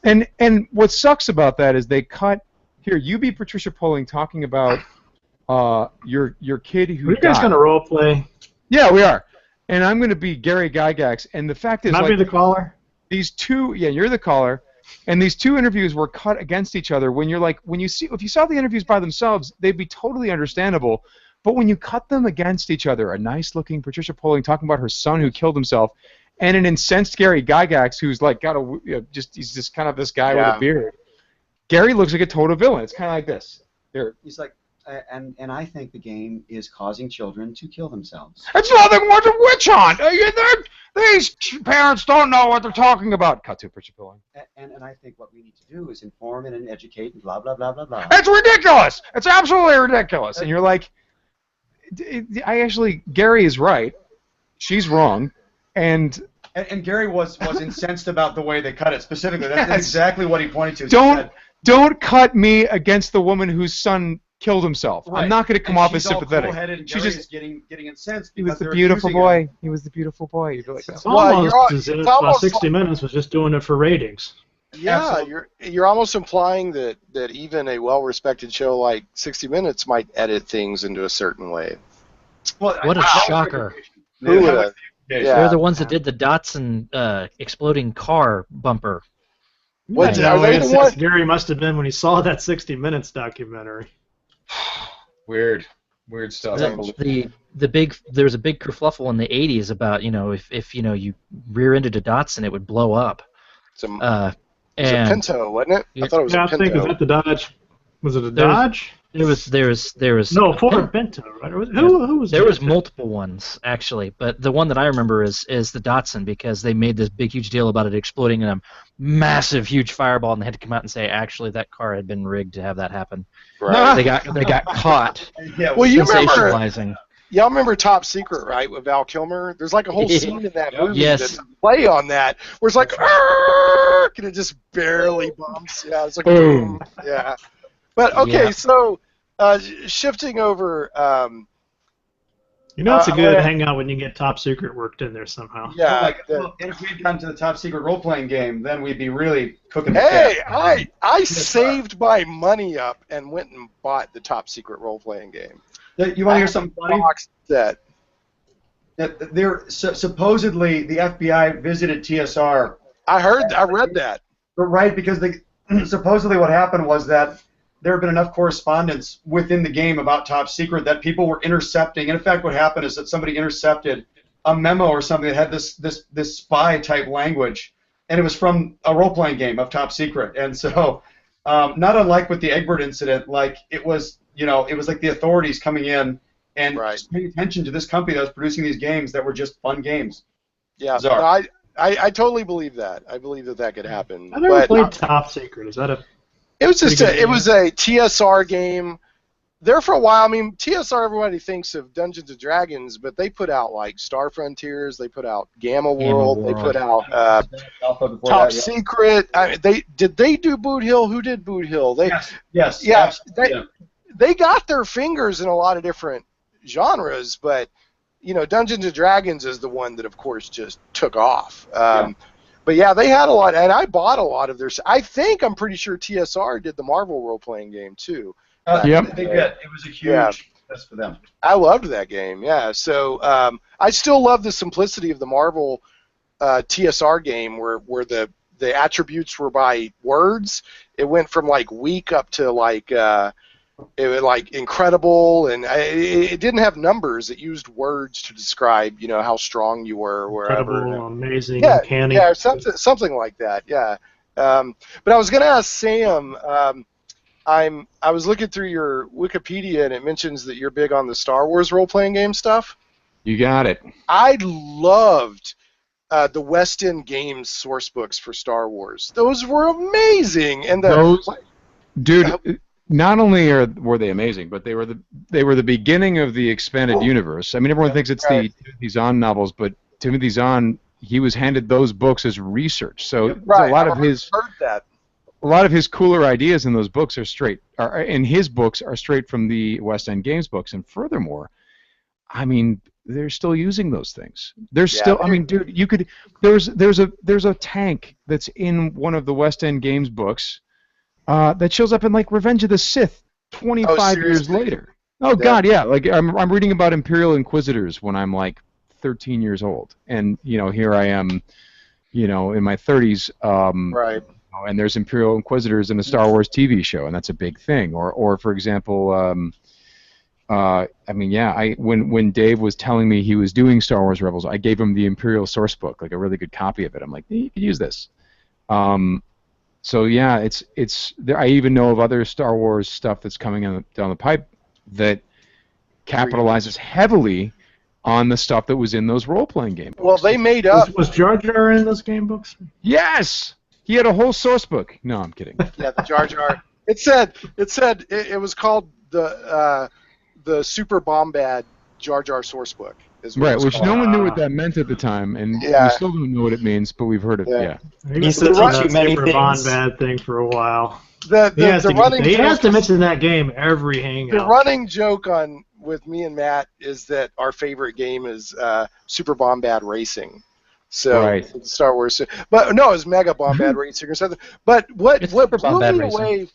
And what sucks about that is they cut here. You be Patricia Poling talking about your kid who. Are you guys died. gonna role play? Yeah, we are. And I'm gonna be Gary Gygax, and the fact is, Can I be the caller? these two, you're the caller, and these two interviews were cut against each other. When if you saw the interviews by themselves, they'd be totally understandable. But when you cut them against each other, a nice-looking Patricia Poling talking about her son who killed himself, and an incensed Gary Gygax who's like he's just kind of this guy with a beard. Gary looks like a total villain. It's kind of like this. Here. He's like, and I think the game is causing children to kill themselves. It's nothing more than witch hunt. These parents don't know what they're talking about. Cut to Patricia Poling. And I think what we need to do is inform and educate and blah, blah, blah, blah, blah. It's ridiculous. It's absolutely ridiculous. And you're like, Gary is right. She's wrong. And Gary was incensed about the way they cut it specifically. That's exactly what he pointed to. Don't cut me against the woman whose son killed himself. Right. I'm not going to come off as sympathetic. And she's just getting incensed. He was the beautiful boy. He was the beautiful boy. You'd be like, It's almost as if 60 Minutes was just doing it for ratings. Yeah, Absolutely. you're almost implying that even a well-respected show like 60 Minutes might edit things into a certain way. Well, What a shocker. Who would have? They're the ones that did the Datsun exploding car bumper. What, Yeah, are they the one? Gary must have been when he saw that 60 Minutes documentary. weird stuff. There was a big kerfluffle in the 80s about if you rear-ended a Datsun it would blow up. It was a Pinto, wasn't it? I thought it was Yeah, a I Pinto. think, was that the Dodge? Was it a Dodge? There was No, Ford Bento, right? Who was there was Bento? multiple ones actually, but the one that I remember is the Datsun, because they made this big huge deal about it exploding in a massive huge fireball, and they had to come out and say actually that car had been rigged to have that happen. Right. They got caught Yeah, Well, you remember, sensationalizing. y'all remember Top Secret, right, with Val Kilmer? There's like a whole scene in that movie Yes. that's a play on that, where it's like, "Arrgh!" and it just barely bumps. Yeah, it's like boom. Yeah. But okay, Yeah. so shifting over. You know, it's a I good wanna- hangout when you get Top Secret worked in there somehow. Yeah. Like, well, and if we'd gotten to the Top Secret role-playing game, then we'd be really cooking. Hey, I saved my money up and went and bought the Top Secret role-playing game. You want to hear something funny? Box set. Supposedly the FBI visited TSR. I read that. Right, because supposedly what happened was that there had been enough correspondence within the game about Top Secret that people were intercepting. And in fact, what happened is that somebody intercepted a memo or something that had this spy type language, and it was from a role-playing game of Top Secret. And so, not unlike with the Egbert incident, like it was like the authorities coming in and just paying attention to this company that was producing these games that were just fun games. Yeah, Bizarre. no, I totally believe that. I believe that could happen. I never But played Top Secret. Is that a? it was just pretty good it was a TSR game. There for a while. I mean, TSR, everybody thinks of Dungeons and Dragons, but they put out like Star Frontiers, they put out Gamma World, they put out Alpha before Top that, yeah. Secret. I mean, they do Boot Hill? Who did Boot Hill? Yes. Yeah, absolutely. they got their fingers in a lot of different genres, but Dungeons and Dragons is the one that, of course, just took off. But yeah, they had a lot, and I bought a lot of their. I'm pretty sure TSR did the Marvel role-playing game too. Yep. They did. It was a huge success for them. I loved that game. Yeah, so I still love the simplicity of the Marvel TSR game, where the attributes were by words. It went from like weak up to like. It was like incredible, and it didn't have numbers. It used words to describe, how strong you were, or wherever. Incredible, amazing, Yeah, uncanny. yeah, something like that. Yeah. But I was going to ask Sam. I was looking through your Wikipedia, and it mentions that you're big on the Star Wars role-playing game stuff. You got it. I loved the West End Games source books for Star Wars. Those were amazing, and Dude, not only were they amazing, but they were the beginning of the expanded universe. I mean, everyone thinks it's the Timothy Zahn novels, but Timothy Zahn, he was handed those books as research. So a lot of his cooler ideas in those books are straight from the West End Games books. And furthermore, I mean, they're still using those things. I mean, dude, there's a tank that's in one of the West End Games books. That shows up in like Revenge of the Sith 25 years later. Oh God, yeah. Like I'm reading about Imperial Inquisitors when I'm like 13 years old, and here I am, in my 30s. Right. And there's Imperial Inquisitors in a Star Wars TV show, and that's a big thing. Or for example, when Dave was telling me he was doing Star Wars Rebels, I gave him the Imperial source book, like a really good copy of it. I'm like, you could use this. So yeah, it's there. I even know of other Star Wars stuff that's coming down the pipe that capitalizes heavily on the stuff that was in those role-playing game books. Well, they made up. Was Jar Jar in those game books? Yes, he had a whole source book. No, I'm kidding. Yeah, the Jar Jar. It said it was called the Super Bombad Jar Jar source book. Right, which no one knew what that meant at the time, and we still don't know what it means, but we've heard it. Yeah. He said too many Super things. Bad thing for a while. He has to mention that game every hangout. The running joke with me and Matt is that our favorite game is Super Bombad Racing. So right. Star Wars, but no, it's Mega Bombad Racing or something. But what blew me away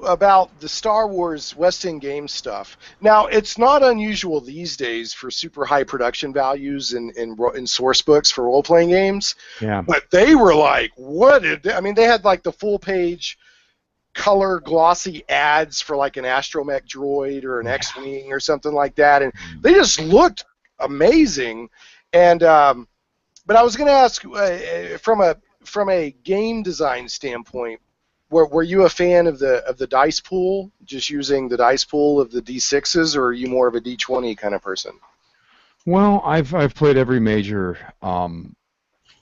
about the Star Wars West End Games stuff. Now, it's not unusual these days for super high production values in source books for role-playing games. Yeah. But they were like, they had like the full-page color glossy ads for like an astromech droid or an X-Wing or something like that, and they just looked amazing. And but I was going to ask from a game design standpoint, were you a fan of the dice pool, just using the dice pool of the D6s, or are you more of a D20 kind of person? Well, I've played every major,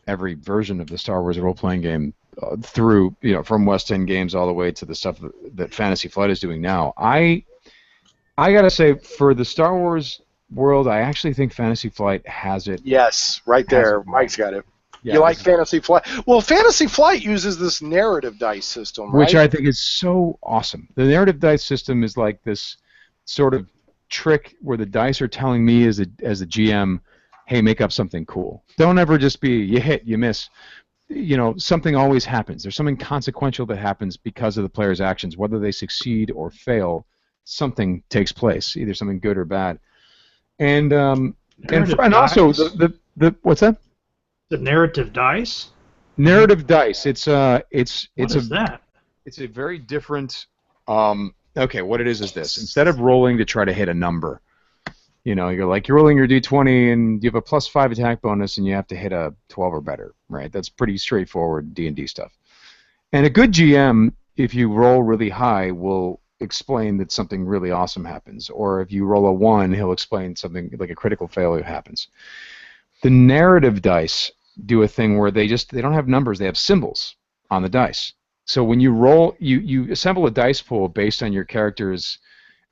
every version of the Star Wars role-playing game through, from West End Games all the way to the stuff that Fantasy Flight is doing now. I gotta say, for the Star Wars world, I actually think Fantasy Flight has it. Yes, right there. Mike's got it. Yeah, you like Fantasy Flight? Well, Fantasy Flight uses this narrative dice system, right? Which I think is so awesome. The narrative dice system is like this sort of trick where the dice are telling me as a GM, hey, make up something cool. Don't ever just be you hit, you miss. Something always happens. There's something consequential that happens because of the player's actions, whether they succeed or fail. Something takes place, either something good or bad. And also the what's that? The narrative dice. Narrative dice. It's that? It's a very different. Okay, what it is this. Instead of rolling to try to hit a number, you're rolling your d20 and you have a +5 attack bonus and you have to hit a 12 or better, right? That's pretty straightforward D&D stuff. And a good GM, if you roll really high, will explain that something really awesome happens. Or if you roll a 1, he'll explain something like a critical failure happens. The narrative dice do a thing where they don't have numbers, they have symbols on the dice. So when you roll, you assemble a dice pool based on your character's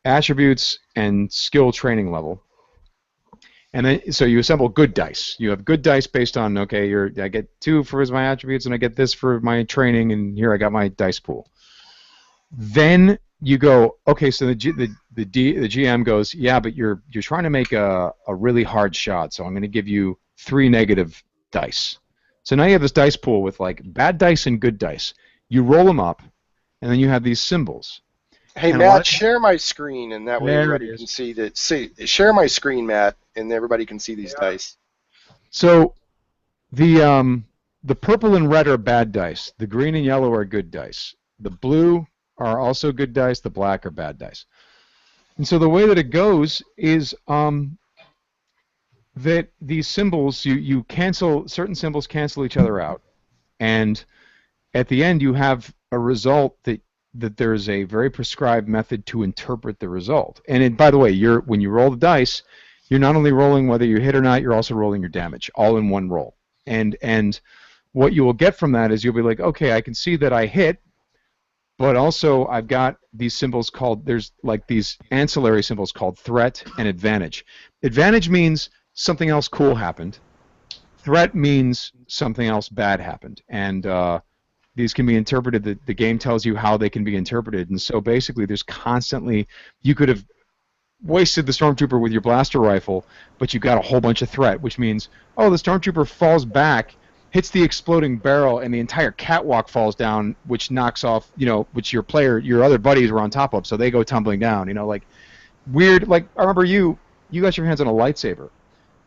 attributes and skill training level. And then, so you assemble good dice. You have good dice based on, okay, I get 2 for my attributes, and I get this for my training, and here I got my dice pool. Then you go, okay, so the GM goes, yeah, but you're trying to make a really hard shot, so I'm going to give you 3 negative dice. So now you have this dice pool with like bad dice and good dice. You roll them up, and then you have these symbols. Hey, and Matt, share my screen, and that way everybody can see that. Share my screen, Matt, and everybody can see these dice. So the purple and red are bad dice. The green and yellow are good dice. The blue are also good dice. The black are bad dice. And so the way that it goes is that these symbols, you cancel, certain symbols cancel each other out. And at the end, you have a result that there's a very prescribed method to interpret the result. And by the way, when you roll the dice, you're not only rolling whether you hit or not, you're also rolling your damage, all in one roll. And what you will get from that is you'll be like, okay, I can see that I hit, but also I've got these symbols called, there's like these ancillary symbols called threat and advantage. Advantage means something else cool happened. Threat means something else bad happened. And these can be interpreted, the game tells you how they can be interpreted. And so basically there's constantly, you could have wasted the stormtrooper with your blaster rifle, but you got a whole bunch of threat, which means, oh, the stormtrooper falls back, hits the exploding barrel, and the entire catwalk falls down, which knocks off, which your other buddies were on top of, so they go tumbling down, like weird. Like I remember you got your hands on a lightsaber,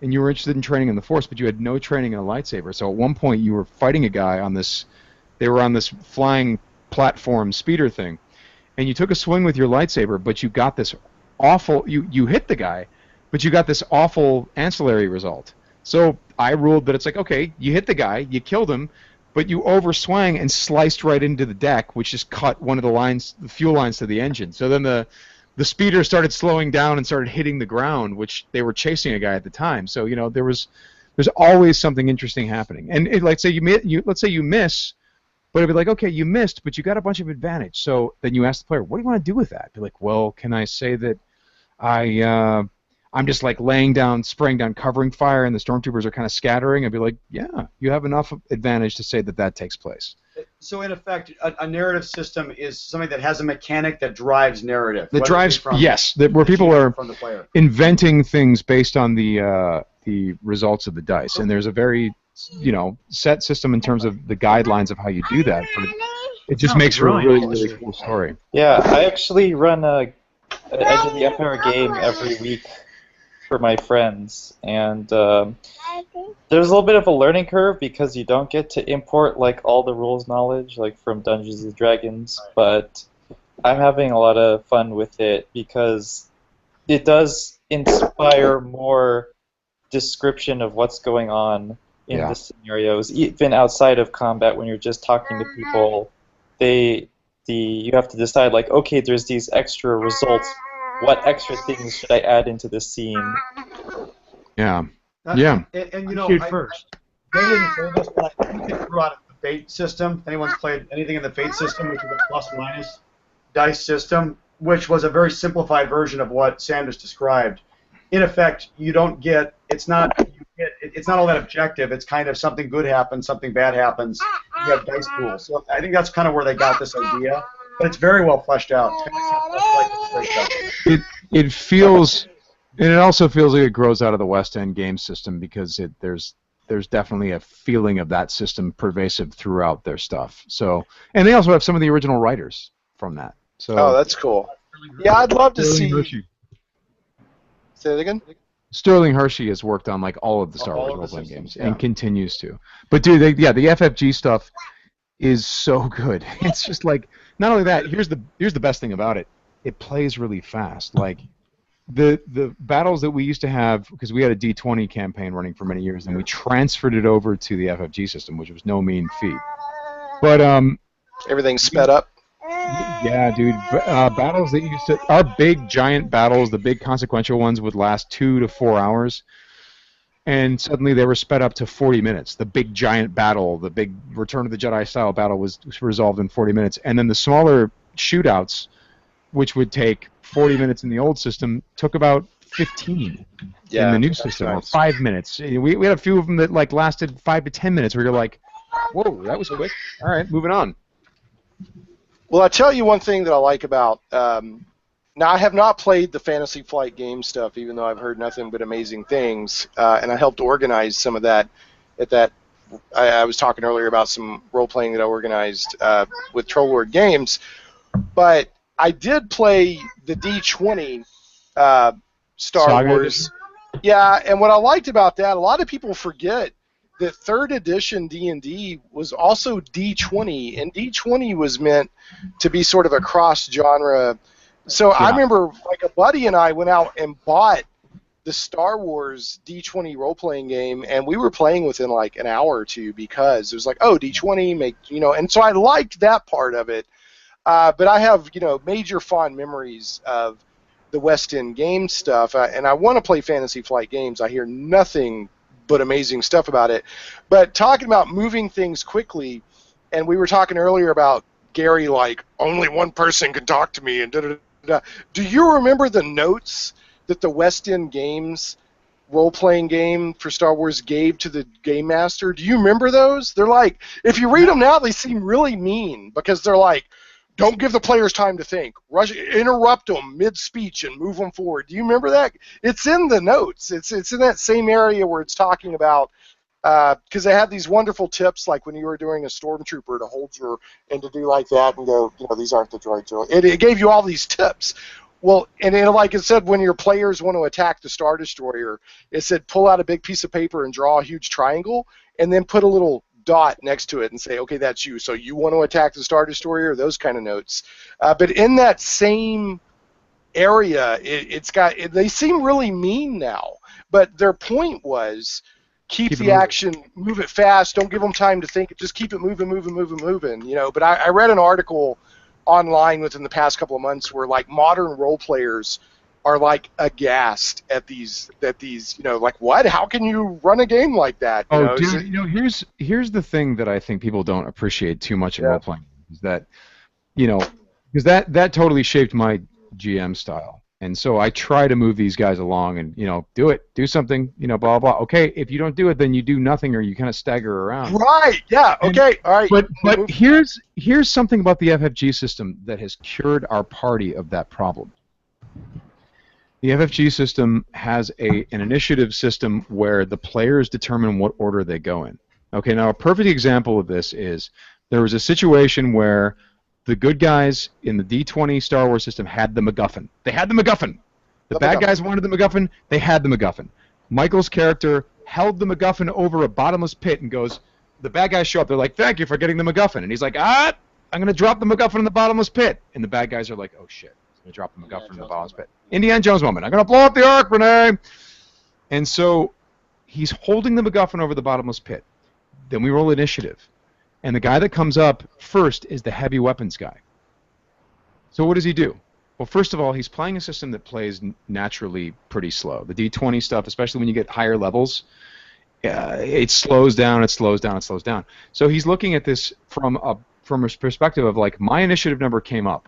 and you were interested in training in the Force, but you had no training in a lightsaber. So at one point you were fighting a guy on this, they were on this flying platform speeder thing, and you took a swing with your lightsaber, but you got this awful, you hit the guy, but you got this awful ancillary result. So I ruled that it's like, okay, you hit the guy, you killed him, but you overswang and sliced right into the deck, which just cut one of the lines, the fuel lines to the engine. So then the speeder started slowing down and started hitting the ground, which they were chasing a guy at the time. So there's always something interesting happening. And let's say you miss, but it'd be like, okay, you missed, but you got a bunch of advantage. So then you ask the player, what do you want to do with that? Be like, well, can I say that I'm just like spraying down covering fire, and the stormtroopers are kind of scattering? I'd be like, yeah, you have enough advantage to say that takes place. So in effect, a narrative system is something that has a mechanic that drives narrative. That drives, yes, where people are inventing things based on the results of the dice, and there's a very set system in terms of the guidelines of how you do that. But it just makes for a really, really cool story. Yeah, I actually run an Edge of the Empire game every week for my friends, and there's a little bit of a learning curve because you don't get to import like all the rules knowledge like from Dungeons and Dragons, but I'm having a lot of fun with it because it does inspire more description of what's going on in the scenarios, even outside of combat when you're just talking to people. They you have to decide like, okay, there's these extra results. What extra things should I add into the scene? Yeah. And you know, Shoot first. they didn't say this, but I think they threw out the Fate system. If anyone's played anything in the Fate system, which is a plus-minus dice system, which was a very simplified version of what Sam just described. In effect, you don't get it's not all that objective. It's kind of something good happens, something bad happens. You have dice pools. So I think that's kind of where they got this idea. But it's very well fleshed out. It feels, and it also feels like it grows out of the West End game system because there's definitely a feeling of that system pervasive throughout their stuff. So, and they also have some of the original writers from that. So, Oh, that's cool. Yeah, I'd love to see. Hershey. Say that again. Sterling Hershey has worked on like all of the Star All Wars of the role-playing systems, games yeah. and continues to. But dude, the FFG stuff is so good. It's just like not only that. Here's the best thing about it. It plays really fast. Like the battles that we used to have, because we had a D20 campaign running for many years, and we transferred it over to the FFG system, which was no mean feat. But Everything's sped up. yeah, dude. Battles that used to, our big giant battles, the big consequential ones, would last 2 to 4 hours, and suddenly they were sped up to 40 minutes. The big giant battle, the big Return of the Jedi style battle, was resolved in 40 minutes, and then the smaller shootouts, which would take 40 minutes in the old system, took about 15 in the new system, or 5 minutes. We had a few of them that like lasted 5 to 10 minutes, where you're like, whoa, that was quick. All right, moving on. Well, I'll tell you one thing that I like about. Now, I have not played the Fantasy Flight game stuff, even though I've heard nothing but amazing things, and I helped organize some of that. I was talking earlier about some role playing that I organized with Troll Lord Games, but I did play the D20 Star Saga Wars. edition? Yeah, and what I liked about that, a lot of people forget that 3rd edition D&D was also D20, and D20 was meant to be sort of a cross-genre. So I remember, like, a buddy and I went out and bought the Star Wars D20 role-playing game, and we were playing within, like, an hour or two because it was like, oh, D20, and so I liked that part of it. But I have, major fond memories of the West End game stuff, and I want to play Fantasy Flight games. I hear nothing but amazing stuff about it. But talking about moving things quickly, and we were talking earlier about Gary, like, only one person can talk to me, and da-da-da-da. Do you remember the notes that the West End Games role-playing game for Star Wars gave to the Game Master? Do you remember those? They're like, if you read them now, they seem really mean, because they're like, don't give the players time to think. Interrupt them mid-speech and move them forward. Do you remember that? It's in the notes. It's in that same area where it's talking about, because they had these wonderful tips, like when you were doing a stormtrooper, to hold your, and to do like that and go, these aren't the droids. It gave you all these tips. Well, and like it said, when your players want to attack the Star Destroyer, it said pull out a big piece of paper and draw a huge triangle, and then put a little dot next to it and say, okay, that's you. So you want to attack the Star Destroyer, those kind of notes. But in that same area, they seem really mean now. But their point was keep the action, move it fast, don't give them time to think, just keep it moving. But I read an article online within the past couple of months where like modern role players are like aghast at these, like, what? How can you run a game like that? Here's the thing that I think people don't appreciate too much in role playing is that, because that totally shaped my GM style, and so I try to move these guys along and do something, blah blah. Okay, if you don't do it, then you do nothing or you kind of stagger around. Right? Yeah. Okay. All right. But here's something about the FFG system that has cured our party of that problem. The FFG system has an initiative system where the players determine what order they go in. Okay, now a perfect example of this is there was a situation where the good guys in the D20 Star Wars system had the MacGuffin. They had the MacGuffin. The bad guys wanted the MacGuffin. They had the MacGuffin. Michael's character held the MacGuffin over a bottomless pit and goes, the bad guys show up. They're like, thank you for getting the MacGuffin. And he's like, I'm going to drop the MacGuffin in the bottomless pit. And the bad guys are like, oh, shit. I'm going to drop the MacGuffin in the bottomless pit. Indiana Jones moment. I'm going to blow up the Ark, Renee. And so he's holding the MacGuffin over the bottomless pit. Then we roll initiative. And the guy that comes up first is the heavy weapons guy. So what does he do? Well, first of all, he's playing a system that plays naturally pretty slow. The D20 stuff, especially when you get higher levels, it slows down, it slows down, it slows down. So he's looking at this from a perspective of like, my initiative number came up.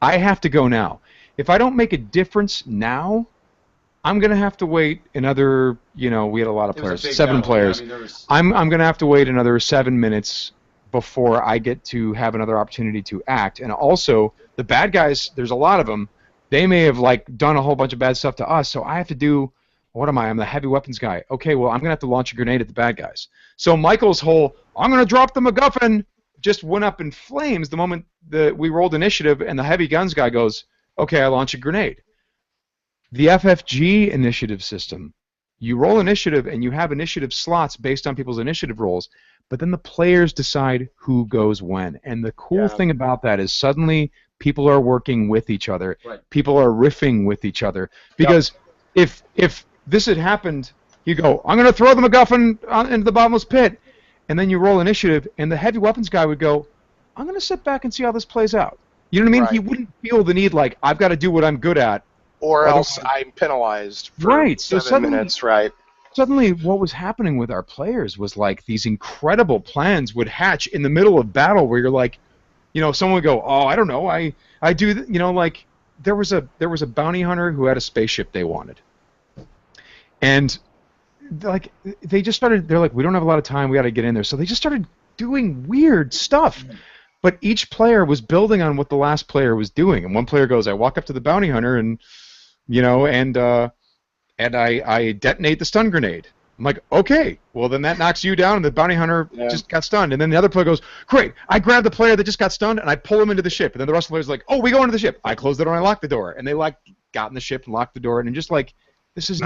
I have to go now. If I don't make a difference now, I'm going to have to wait another, we had a lot of players, 7 players. I'm going to have to wait another 7 minutes before I get to have another opportunity to act. And also, the bad guys, there's a lot of them, they may have done a whole bunch of bad stuff to us, so I have to do, what am I? I'm the heavy weapons guy. Okay, well, I'm going to have to launch a grenade at the bad guys. So Michael's whole, I'm going to drop the MacGuffin, just went up in flames the moment that we rolled initiative, and the heavy guns guy goes, okay, I launch a grenade. The FFG initiative system, you roll initiative and you have initiative slots based on people's initiative rolls, but then the players decide who goes when. And the cool thing about that is suddenly people are working with each other. Right. People are riffing with each other. Because if this had happened, you go, I'm going to throw the MacGuffin into the bottomless pit, and then you roll initiative, and the heavy weapons guy would go, I'm going to sit back and see how this plays out. You know what I mean? Right. He wouldn't feel the need I've got to do what I'm good at. Or else I'm penalized for 7 minutes, right? Suddenly, what was happening with our players was these incredible plans would hatch in the middle of battle where you're someone would go, oh, I don't know, I do, there was a bounty hunter who had a spaceship they wanted. And, they just started, they're we don't have a lot of time, we got to get in there. So they just started doing weird stuff. But each player was building on what the last player was doing. And one player goes, I walk up to the bounty hunter and I detonate the stun grenade. I'm like, okay, well then that knocks you down, and the bounty hunter just got stunned. And then the other player goes, great, I grab the player that just got stunned and I pull him into the ship. And then the rest of the players are like, oh, we go into the ship. I close the door and I lock the door. And they got in the ship and locked the door, and just this is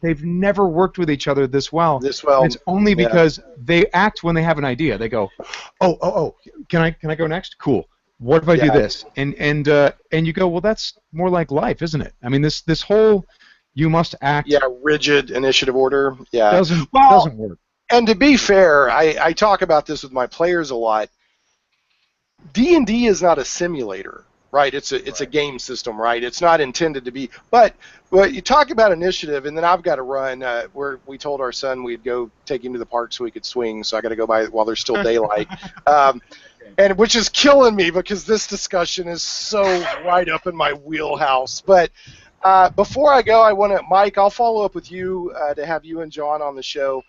they've never worked with each other this well. And it's only because they act when they have an idea. They go, oh, can I go next? Cool. What if I do this? And you go, well, that's more like life, isn't it? I mean, this whole you must act. Yeah, rigid initiative order. Yeah, doesn't work. And to be fair, I talk about this with my players a lot. D&D is not a simulator, right? It's a game system, right? It's not intended to be. But you talk about initiative, and then I've got to run. Where we told our son we'd go take him to the park so he could swing. So I got to go by while there's still daylight. And which is killing me because this discussion is so right up in my wheelhouse. But before I go, I want to, Mike, I'll follow up with you to have you and John on the show.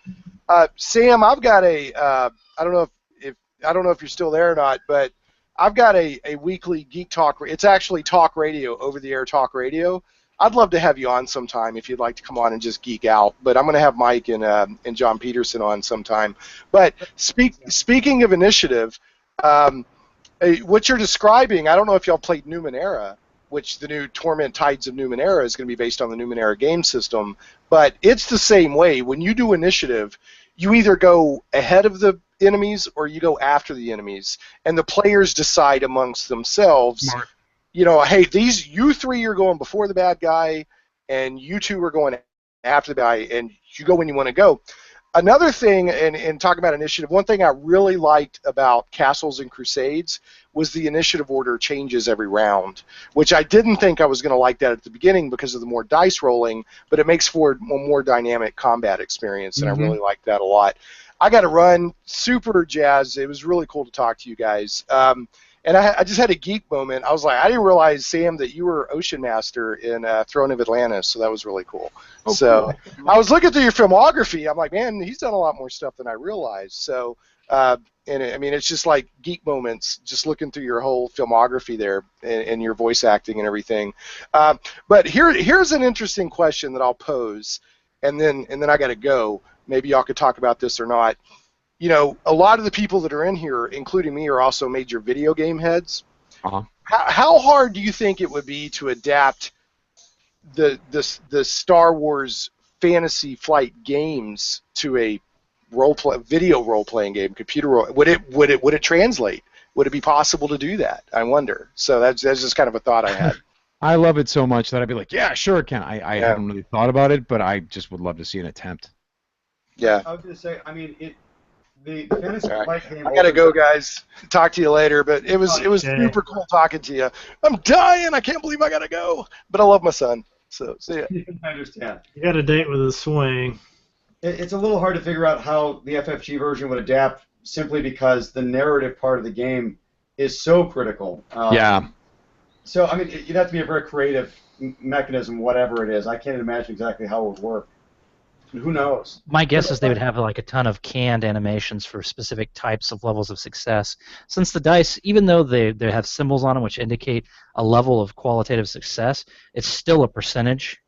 Sam, I've got I don't know if you're still there or not, but I've got a weekly Geek Talk. It's actually talk radio, over-the-air talk radio. I'd love to have you on sometime if you'd like to come on and just geek out. But I'm going to have Mike and John Peterson on sometime. But speaking of initiative. What you're describing, I don't know if y'all played Numenera, which the new Torment Tides of Numenera is going to be based on the Numenera game system, but it's the same way. When you do initiative, you either go ahead of the enemies or you go after the enemies, and the players decide amongst themselves, Smart. Hey, you three are going before the bad guy, and you two are going after the guy, and you go when you want to go. Another thing, and talking about initiative, one thing I really liked about Castles and Crusades was the initiative order changes every round, which I didn't think I was going to like that at the beginning because of the more dice rolling, but it makes for a more dynamic combat experience, and I really liked that a lot. I got to run, super jazzed. It was really cool to talk to you guys. And I just had a geek moment. I was like, I didn't realize, Sam, that you were Ocean Master in Throne of Atlantis, so that was really cool. Oh, so cool. I was looking through your filmography. I'm like, man, he's done a lot more stuff than I realized. So, it's just like geek moments, just looking through your whole filmography there and your voice acting and everything. But here's an interesting question that I'll pose, and then I got to go. Maybe y'all could talk about this or not. A lot of the people that are in here, including me, are also major video game heads. Uh-huh. How hard do you think it would be to adapt the Star Wars Fantasy Flight games to a video role-playing game, computer role? Would it translate? Would it be possible to do that? I wonder. So that's just kind of a thought I had. I love it so much that I'd be like, yeah, sure it can. I haven't really thought about it, but I just would love to see an attempt. Yeah. I was going to say, The fantasy flight game. I gotta go, guys. Talk to you later. But it was super cool talking to you. I'm dying. I can't believe I gotta go. But I love my son. So see ya. I understand. You got a date with a swing. It's a little hard to figure out how the FFG version would adapt, simply because the narrative part of the game is so critical. Yeah. So I mean, you'd have to be a very creative mechanism, whatever it is. I can't imagine exactly how it would work. Who knows? My guess is they would have like a ton of canned animations for specific types of levels of success. Since the dice, even though they have symbols on them which indicate a level of qualitative success, it's still a percentage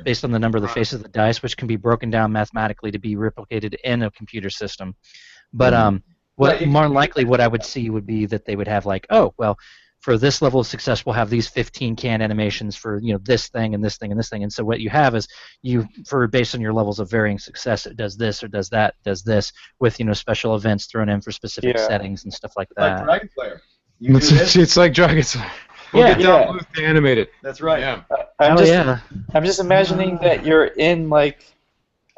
based on the number of the faces of the dice, which can be broken down mathematically to be replicated in a computer system. But more likely what I would see would be that they would have like, oh, well, for this level of success, we'll have these 15 canned animations for this thing and this thing and this thing. And so what you have is based on your levels of varying success, it does this or does that, does this with special events thrown in for specific settings and stuff like that. Like Dragon Slayer. It's like Dragon Slayer. We'll get Don Bluth to animate it. That's right. Yeah. I'm just imagining that you're in like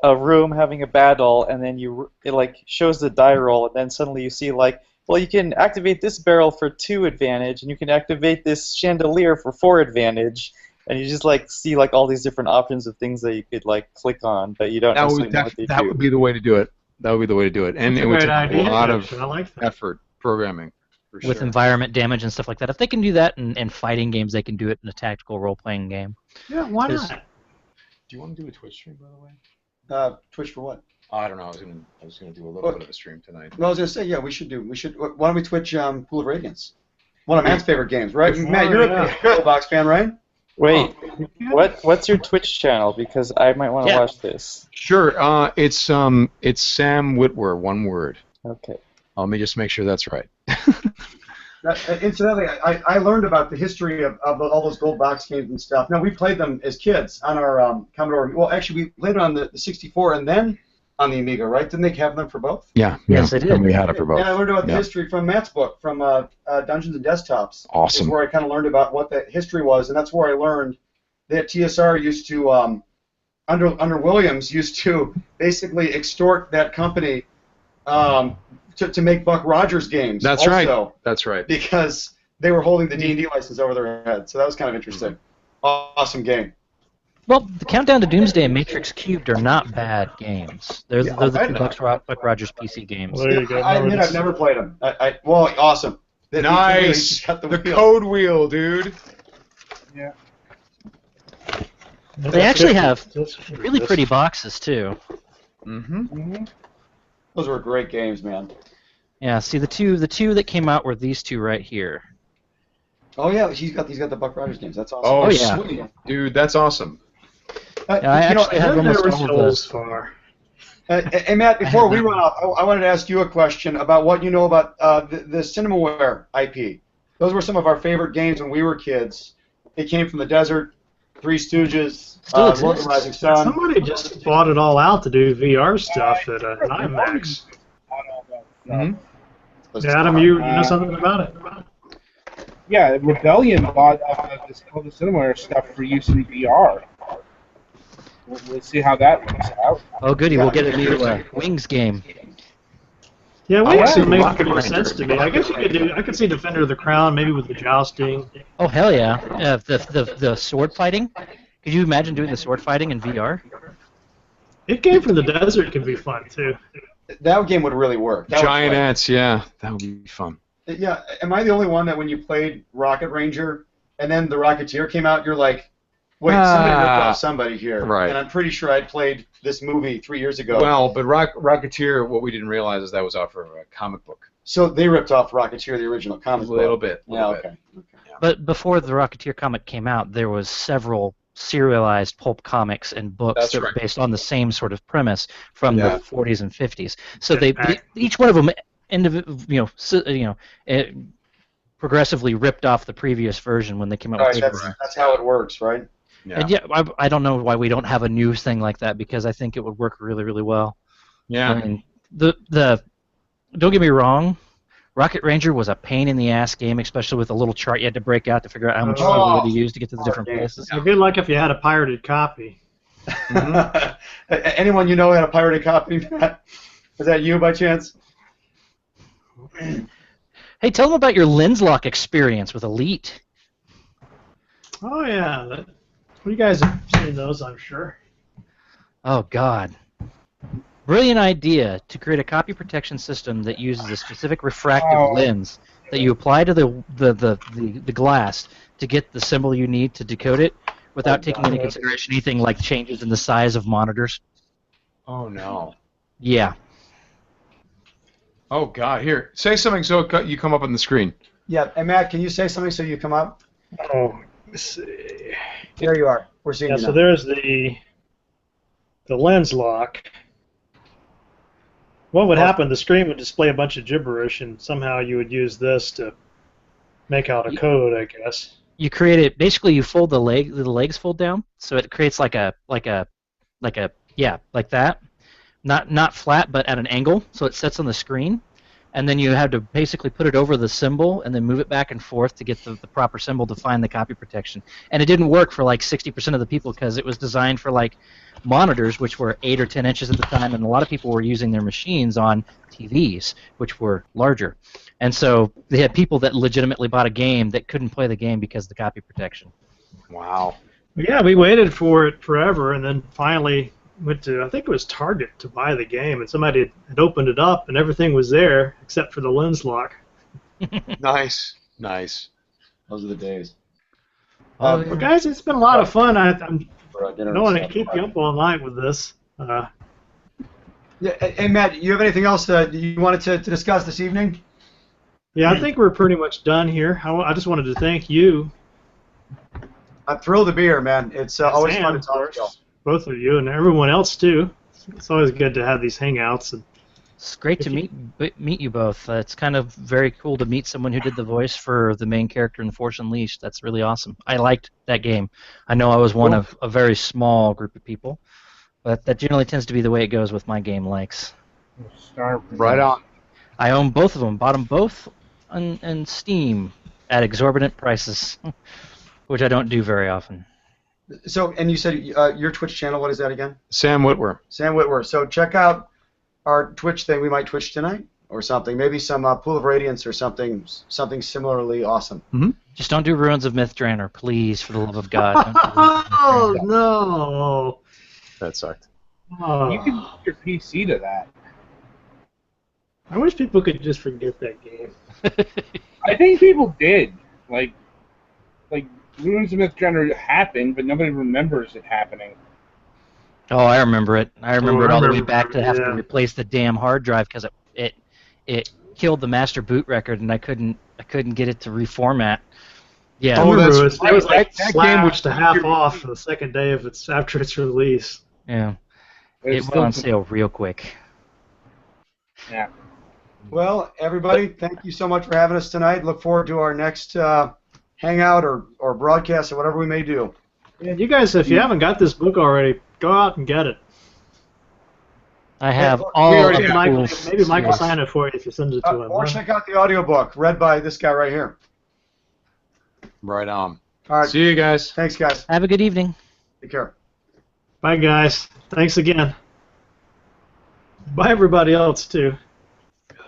a room having a battle, and then it like shows the die roll, and then suddenly you see like, well, you can activate this barrel for 2 advantage, and you can activate this chandelier for 4 advantage, and you just like see like all these different options of things that you could like click on, but you don't necessarily know what they do. That would be the way to do it. That would be the way to do it, and it would take a lot of effort programming. With environment damage and stuff like that. If they can do that in fighting games, they can do it in a tactical role-playing game. Yeah, why not? Do you want to do a Twitch stream, by the way? Twitch for what? I don't know. I was gonna do a little bit of a stream tonight. Well, I was gonna say, yeah, we should. Why don't we Twitch Pool of Radiance? One of Matt's favorite games, right? Matt, you're a Roblox fan, right? Wait, what's your Twitch channel? Because I might want to watch this. Sure. It's Sam Witwer, one word. Okay. Let me just make sure that's right. Incidentally, I learned about the history of all those gold box games and stuff. Now, we played them as kids on our Commodore. Well, actually, we played it on the 64 and then on the Amiga, right? Didn't they have them for both? Yeah. Yes, they did. And we had it for both. And I learned about the history from Matt's book, from Dungeons and Desktops. Awesome. Is where I kind of learned about what that history was, and that's where I learned that TSR used to, under Williams, used to basically extort that company to make Buck Rogers games. That's right. That's right. Because they were holding the D&D license over their head, so that was kind of interesting. Awesome game. Well, the Countdown to Doomsday and Matrix Cubed are not bad games. They're the 2 Buck Rogers PC games. Well, there you go. I admit I've never played them. Well, awesome. Nice. The code wheel, dude. Yeah. They actually have really pretty boxes too. Mm-hmm. Those were great games, man. Yeah. See, the two that came out were these 2 right here. Oh yeah, he's got the Buck Rogers games. That's awesome. Oh yeah. Sweet, dude, that's awesome. I actually have almost all of those. Hey Matt, before we run off, I wanted to ask you a question about what you know about the Cinemaware IP. Those were some of our favorite games when we were kids. They came from the desert, Three Stooges, Lord of the Rising Sun. Somebody just bought it all out to do VR stuff at IMAX. Mm-hmm. Adam, you know something about it? Yeah, Rebellion bought all the Cinemaware stuff for use in VR. We'll see how that works out. Oh, goody, we'll get a new Wings game. Yeah, Wings would make more sense to me. I guess you could do. I could see Defender of the Crown, maybe with the jousting. Oh hell yeah! The sword fighting. Could you imagine doing the sword fighting in VR? It Came from the Desert can be fun too. That game would really work. Giant ants, yeah, that would be fun. Yeah, am I the only one that when you played Rocket Ranger and then the Rocketeer came out, you're like, wait, somebody ripped off somebody here. Right. And I'm pretty sure I'd played this movie 3 years ago. Well, but Rocketeer, what we didn't realize is that was off of a comic book. So they ripped off Rocketeer, the original comic book. A little bit. Yeah, okay. Yeah. But before the Rocketeer comic came out, there was several serialized pulp comics and books that were based on the same sort of premise from the 40s and 50s. So they each one of them, progressively ripped off the previous version when they came out with paperback. That's how it works, right? Yeah. And I don't know why we don't have a new thing like that, because I think it would work really, really well. Yeah. I mean, don't get me wrong, Rocket Ranger was a pain in the ass game, especially with a little chart you had to break out to figure out how much fuel to use to get to the different places. Yeah, good luck if you had a pirated copy. Mm-hmm. Anyone you know had a pirated copy? Is that you by chance? Hey, tell them about your lens lock experience with Elite. Oh yeah, you guys have seen those, I'm sure. Oh God. Brilliant idea to create a copy protection system that uses a specific refractive lens that you apply to the glass to get the symbol you need to decode it without taking into consideration anything like changes in the size of monitors. Oh no. Yeah. Oh God, here, say something so you come up on the screen. Yeah, and Matt, can you say something so you come up? Oh, let's see. There you are. We're seeing Yeah, you so now. there's the lens lock. What would happen? The screen would display a bunch of gibberish, and somehow you would use this to make out a code, I guess. You create it. Basically, you fold the legs fold down, so it creates like that. Not flat, but at an angle, so it sets on the screen, and then you have to basically put it over the symbol and then move it back and forth to get the proper symbol to find the copy protection. And it didn't work for like 60% of the people because it was designed for like monitors, which were 8 or 10 inches at the time, and a lot of people were using their machines on TVs, which were larger. And so they had people that legitimately bought a game that couldn't play the game because of the copy protection. Wow. Yeah, we waited for it forever, and then finally went to, I think it was Target, to buy the game, and somebody had opened it up, and everything was there except for the lens lock. Nice. Nice. Those are the days. Well, guys, it's been a lot of fun. I don't want to keep you up all night with this. Yeah, and Matt, you have anything else that you wanted to discuss this evening? Yeah, I think we're pretty much done here. I just wanted to thank you. I'm thrilled to be here, man. It's always Sam, fun to of talk course, to you. both of you, and everyone else too. It's always good to have these hangouts. And It's great to meet you both. It's kind of very cool to meet someone who did the voice for the main character in Force Unleashed. That's really awesome. I liked that game. I know I was one of a very small group of people, but that generally tends to be the way it goes with my game likes. Right on. I own both of them. Bought them both on Steam at exorbitant prices, which I don't do very often. So, and you said your Twitch channel, what is that again? Sam Whitwer. Sam Whitwer. So check out our Twitch thing. We might Twitch tonight or something. Maybe some Pool of Radiance or something similarly awesome. Mm-hmm. Just don't do Ruins of Mythdraenor, please, for the love of God. Oh no! That sucked. Oh. You can put your PC to that. I wish people could just forget that game. I think people did. Like Ruins of Mythdraenor happened, but nobody remembers it happening. Oh, I remember it. I remember it all the way remember back to it, have to yeah. replace the damn hard drive because it killed the master boot record, and I couldn't get it to reformat. Yeah. I remember it was like that game slashed to half off for the second day of after its release. Yeah. But It it's went on still- sale real quick. Yeah. Well, everybody, thank you so much for having us tonight. Look forward to our next hangout or broadcast or whatever we may do. And you guys, if you haven't got this book already, go out and get it. I have we all of already the have. cool Maybe Mike will skills. sign it for you if you send it to him. Or check out the audiobook read by this guy right here. Right on. All right. See you guys. Thanks, guys. Have a good evening. Take care. Bye, guys. Thanks again. Bye, everybody else, too.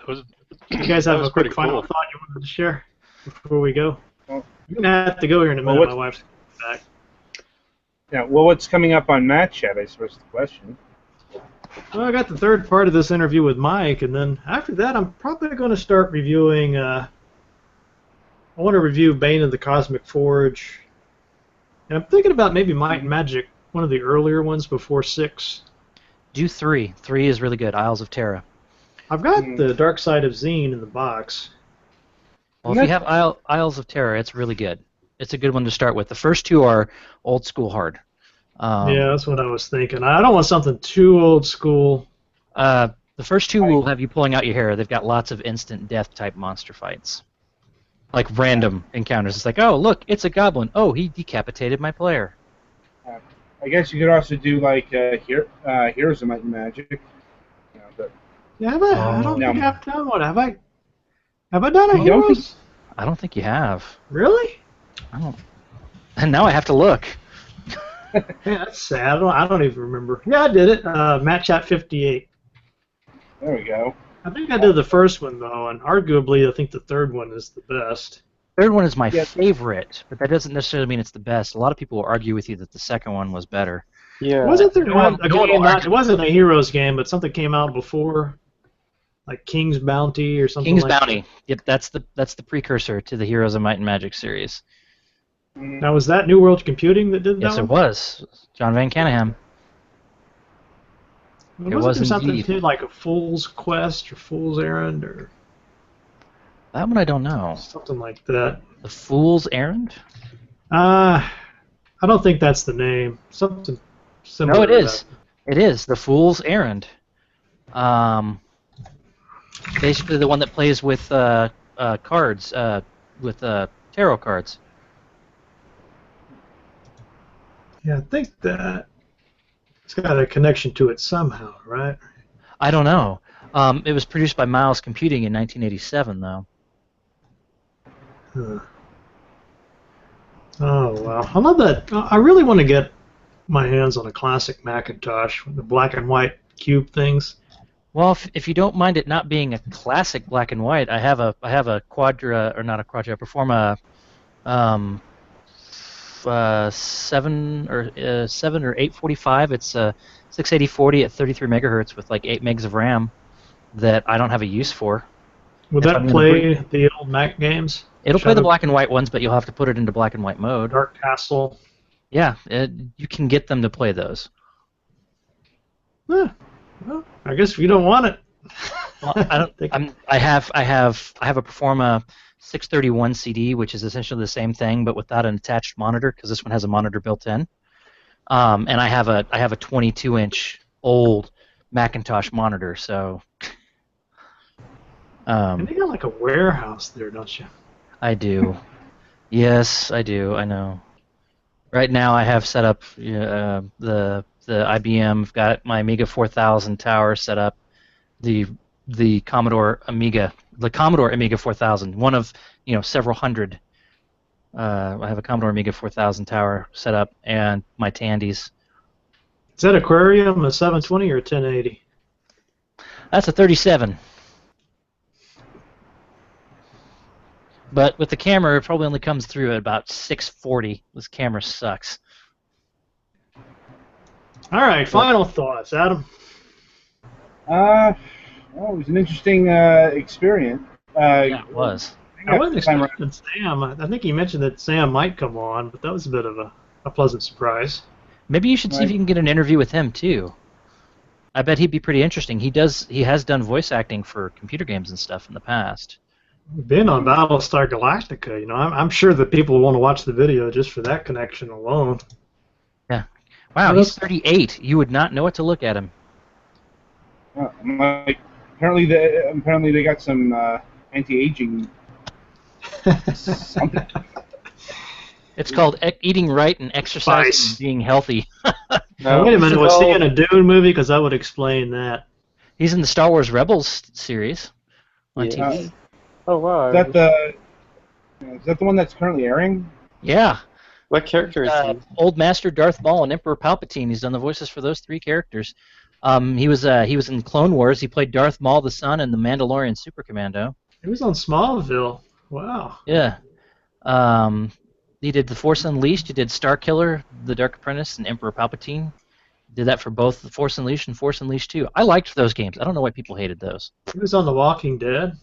Was, You guys have was a quick pretty final cool. thought you wanted to share before we go? Well, You're going to have to go here in a minute. what's- My wife's back. Yeah. Well, what's coming up on Matt Chat? I suppose is the question. Well, I got the third part of this interview with Mike, and then after that, I'm probably going to start reviewing. I want to review Bane of the Cosmic Forge, and I'm thinking about maybe Might and Magic, one of the earlier ones before 6. Do 3. 3 is really good. Isles of Terra. I've got the Dark Side of Zine in the box. Well, if you have Isles of Terra, it's really good. It's a good one to start with. The first 2 are old school hard. Yeah, that's what I was thinking. I don't want something too old school. The first 2 will have you pulling out your hair. They've got lots of instant death type monster fights. Like random encounters. It's like, oh, look, it's a goblin. Oh, he decapitated my player. I guess you could also do like Heroes of Might and Magic. You know, but Yeah, have I? I don't No. think I've done one. Have I? Have I done a I don't think- Heroes? I don't think you have. Really? I don't. And now I have to look. Yeah, that's sad. I don't even remember. Yeah, I did it. Match at 58. There we go. I think I did the first one though, and arguably I think the third one is the best. Third one is my Yeah. favorite, but that doesn't necessarily mean it's the best. A lot of people will argue with you that the second one was better. Yeah. Wasn't there No one- a no one game? will argue. It wasn't a Heroes game, but something came out before, like King's Bounty or something. King's like Bounty. Yep, that's the precursor to the Heroes of Might and Magic series. That. Now, was that New World Computing that did that? Yes, it one? was. John Van Caneghem. Wasn't it was there something indeed. too, like a Fool's Quest or Fool's Errand or That one I don't know. something like that? The Fool's Errand? I don't think that's the name. Something similar. No, it to is. It is the Fool's Errand. Basically, the one that plays with cards, with tarot cards. Yeah, I think that it's got a connection to it somehow, right? I don't know. It was produced by Miles Computing in 1987, though. Huh. Oh wow! I love that. I really want to get my hands on a classic Macintosh with the black and white cube things. Well, if you don't mind it not being a classic black and white, I have a Quadra, or not a Quadra, I perform a 7 or 845. It's a 68040 at 33 megahertz with like 8 megs of RAM that I don't have a use for. Would If that I'm gonna play the old Mac games? It'll play the Shadow- black and white ones, but you'll have to put it into black and white mode. Dark Castle. Yeah, you can get them to play those. Well, I guess if you don't want it. Well, I don't. I have a Performa 631 CD, which is essentially the same thing, but without an attached monitor, because this one has a monitor built in. And I have a 22-inch old Macintosh monitor, so. And you got like a warehouse there, don't you? I do. Yes, I do. I know. Right now, I have set up the IBM. I've got my Amiga 4000 tower set up. The Commodore Amiga 4000, one of several hundred. I have a Commodore Amiga 4000 tower set up, and my Tandies. Is that Aquarium a 720 or a 1080? That's a 37. But with the camera, it probably only comes through at about 640. This camera sucks. All right, final thoughts, Adam. Well, it was an interesting experience. Yeah, it was. I wasn't expecting Sam. I think he mentioned that Sam might come on, but that was a bit of a pleasant surprise. Maybe you should see if you can get an interview with him too. I bet he'd be pretty interesting. He has done voice acting for computer games and stuff in the past. Been on Battlestar Galactica, I'm sure that people want to watch the video just for that connection alone. Yeah. Wow, he's 38. You would not know what to look at him. Apparently they got some anti-aging something. It's called eating right and exercising and being healthy. No, Wait a minute, was he in well, a Dune movie? Because that would explain that. He's in the Star Wars Rebels series on Yeah. TV. Oh wow. Is that the one that's currently airing? Yeah. What character is he? Old Master Darth Maul and Emperor Palpatine. He's done the voices for those 3 characters. He was in Clone Wars. He played Darth Maul the Son and the Mandalorian Super Commando. He was on Smallville. Wow. Yeah. He did The Force Unleashed. He did Starkiller, The Dark Apprentice, and Emperor Palpatine. Did that for both The Force Unleashed and Force Unleashed 2. I liked those games. I don't know why people hated those. He was on The Walking Dead.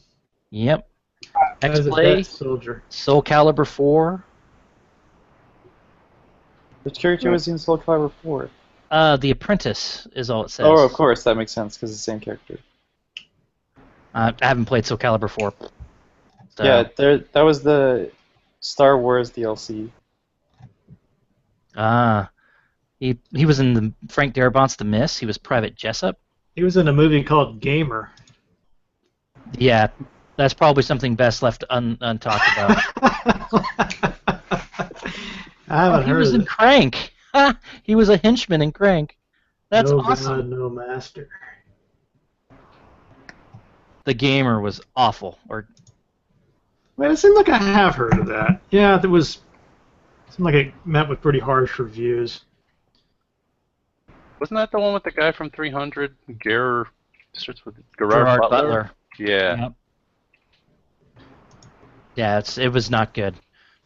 Yep. As a X-Play, death soldier. Soul Calibur 4. Which character was he in Soul Calibur 4? The Apprentice is all it says. Oh, of course, that makes sense because it's the same character. I haven't played Soul Calibur 4. So. Yeah, that was the Star Wars DLC. He was in the Frank Darabont's The Mist. He was Private Jessup. He was in a movie called Gamer. Yeah, that's probably something best left untalked about. I haven't He heard was of in it. Crank. He was a henchman in Crank. That's no awesome. God, no master. The Gamer was awful. Or Man, it seemed like I have heard of that. Yeah, it seemed like it met with pretty harsh reviews. Wasn't that the one with the guy from 300? Starts with Gerard Butler. Yeah. Yep. Yeah, it was not good.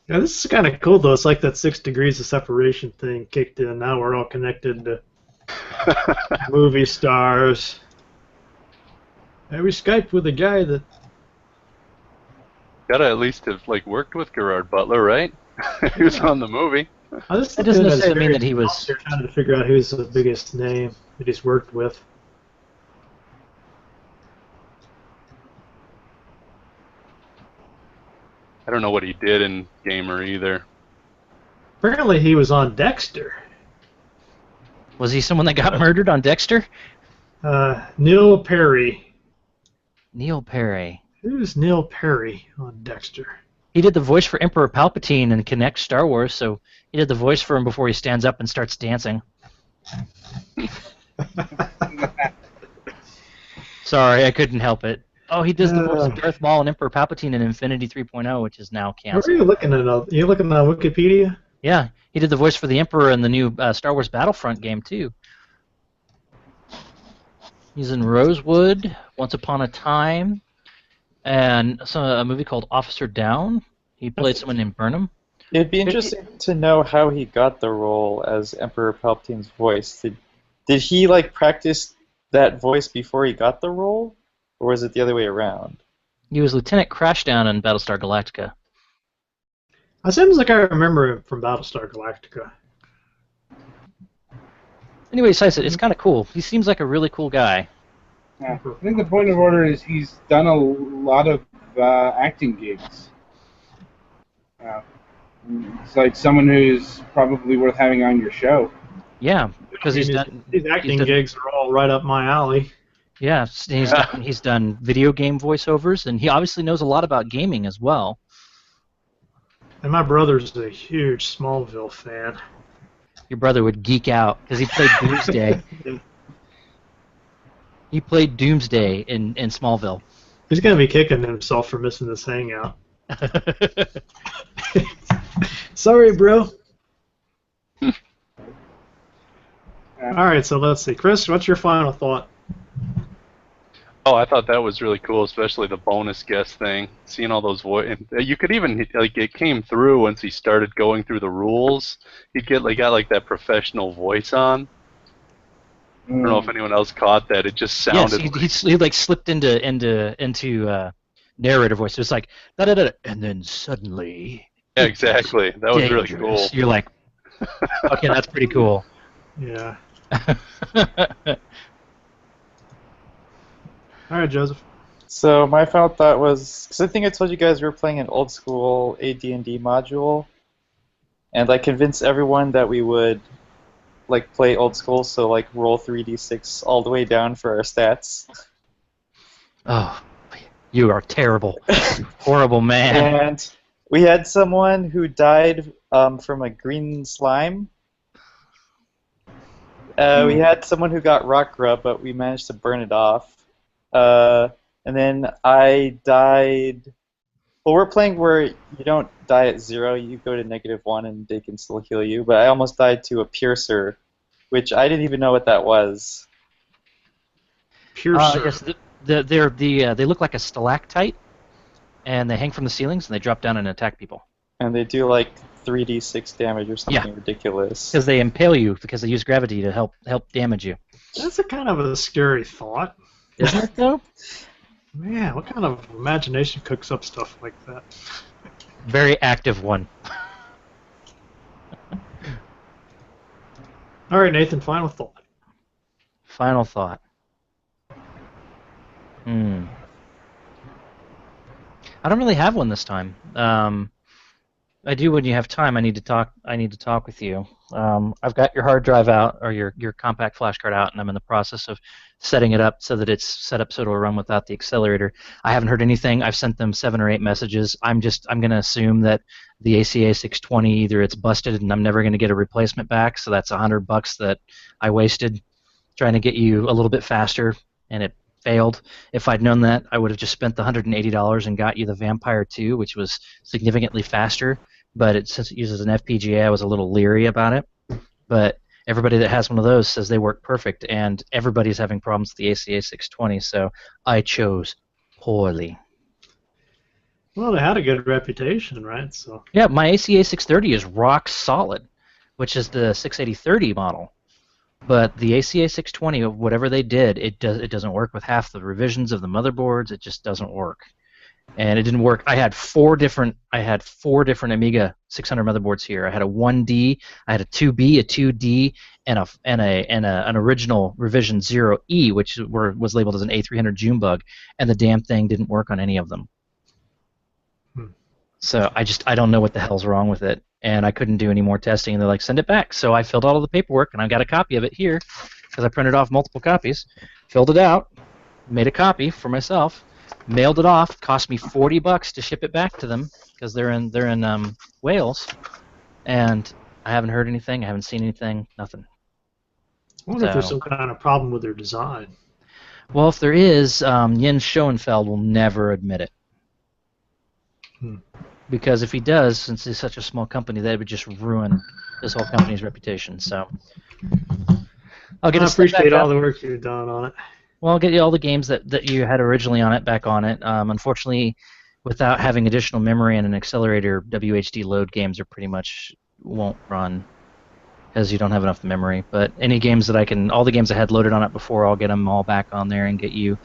Yeah, this is kind of cool though. It's like that 6 degrees of separation thing kicked in. Now we're all connected to movie stars. And we Skyped with a guy that gotta at least have worked with Gerard Butler, right? He was on the movie. That doesn't necessarily mean that he was. They're trying to figure out who's the biggest name that he's worked with. I don't know what he did in Gamer either. Apparently he was on Dexter. Was he someone that got murdered on Dexter? Neil Perry. Neil Perry. Who's Neil Perry on Dexter? He did the voice for Emperor Palpatine in Connect Star Wars, so he did the voice for him before he stands up and starts dancing. Sorry, I couldn't help it. Oh, he does the voice of Darth Maul and Emperor Palpatine in Infinity 3.0, which is now canceled. What are you looking at? Are you looking on Wikipedia? Yeah, he did the voice for the Emperor in the new Star Wars Battlefront game, too. He's in Rosewood, Once Upon a Time, and a movie called Officer Down. He played someone named Burnham. It'd be interesting to know how he got the role as Emperor Palpatine's voice. Did he practice that voice before he got the role? Or was it the other way around? He was Lieutenant Crashdown in Battlestar Galactica. It seems like I remember him from Battlestar Galactica. Anyway, it's kind of cool. He seems like a really cool guy. Yeah. I think the point of order is he's done a lot of acting gigs. It's like someone who's probably worth having on your show. Yeah, because his acting gigs are all right up my alley. Yeah, he's done video game voiceovers, and he obviously knows a lot about gaming as well. And my brother's a huge Smallville fan. Your brother would geek out because he played Doomsday. He played Doomsday in Smallville. He's gonna be kicking himself for missing this hangout. Sorry, bro. All right, so let's see, Chris. What's your final thought? Oh, I thought that was really cool, especially the bonus guest thing. Seeing all those you could even it came through once he started going through the rules. He got that professional voice on. I don't know if anyone else caught that. It just sounded. Yes, he slipped into narrator voice. It was like da da da, and then suddenly. Yeah, exactly. That was really cool. You're like, okay, that's pretty cool. Yeah. All right, Joseph. So my final thought was, because I think I told you guys we were playing an old school AD&D module, and I convinced everyone that we would play old school, so roll 3d6 all the way down for our stats. Oh, you are terrible, horrible man. And we had someone who died from a green slime. We had someone who got rock grub, but we managed to burn it off. And then I died. Well, we're playing where you don't die at 0, you go to -1 and they can still heal you. But I almost died to a piercer, which I didn't even know what that was. Piercer. Yes, they look like a stalactite, and they hang from the ceilings and they drop down and attack people. And they do 3d6 damage or something ridiculous. Because they impale you because they use gravity to help damage you. That's a kind of a scary thought. Isn't it though? Man, what kind of imagination cooks up stuff like that? Very active one. All right, Nathan, final thought. Final thought. I don't really have one this time. I do when you have time. I need to talk with you. I've got your hard drive out, or your compact flash card out, and I'm in the process of setting it up so that it's set up so it'll run without the accelerator. I haven't heard anything. I've sent them 7 or 8 messages. I'm going to assume that the ACA 620 either it's busted and I'm never going to get a replacement back, so that's $100 that I wasted trying to get you a little bit faster, and it failed. If I'd known that, I would have just spent the $180 and got you the Vampire 2, which was significantly faster. But since it uses an FPGA, I was a little leery about it. But everybody that has one of those says they work perfect, and everybody's having problems with the ACA 620. So I chose poorly. Well, they had a good reputation, right? So Yeah, my ACA 630 is rock solid, which is the 68030 model. But the ACA 620, whatever they did, it doesn't work with half the revisions of the motherboards. It just doesn't work, and it didn't work. I had four different Amiga 600 motherboards here. I had a 1D, I had a 2B, a 2D, and an original revision 0E, which was labeled as an A300 Junebug, and the damn thing didn't work on any of them. So I don't know what the hell's wrong with it, and I couldn't do any more testing, and they're like, send it back. So I filled out all the paperwork, and I got a copy of it here, because I printed off multiple copies, filled it out, made a copy for myself, mailed it off, cost me $40 to ship it back to them, because they're in Wales, and I haven't heard anything, I haven't seen anything, nothing. I wonder if there's some kind of problem with their design. Well, if there is, Jens Schoenfeld will never admit it. Because if he does, since he's such a small company, that would just ruin this whole company's reputation. So I'll get. I appreciate all the work you've done on it. Well, I'll get you all the games that you had originally on it back on it. Unfortunately, without having additional memory and an accelerator, WHD load games are pretty much won't run because you don't have enough memory. But any games that all the games I had loaded on it before, I'll get them all back on there and get you,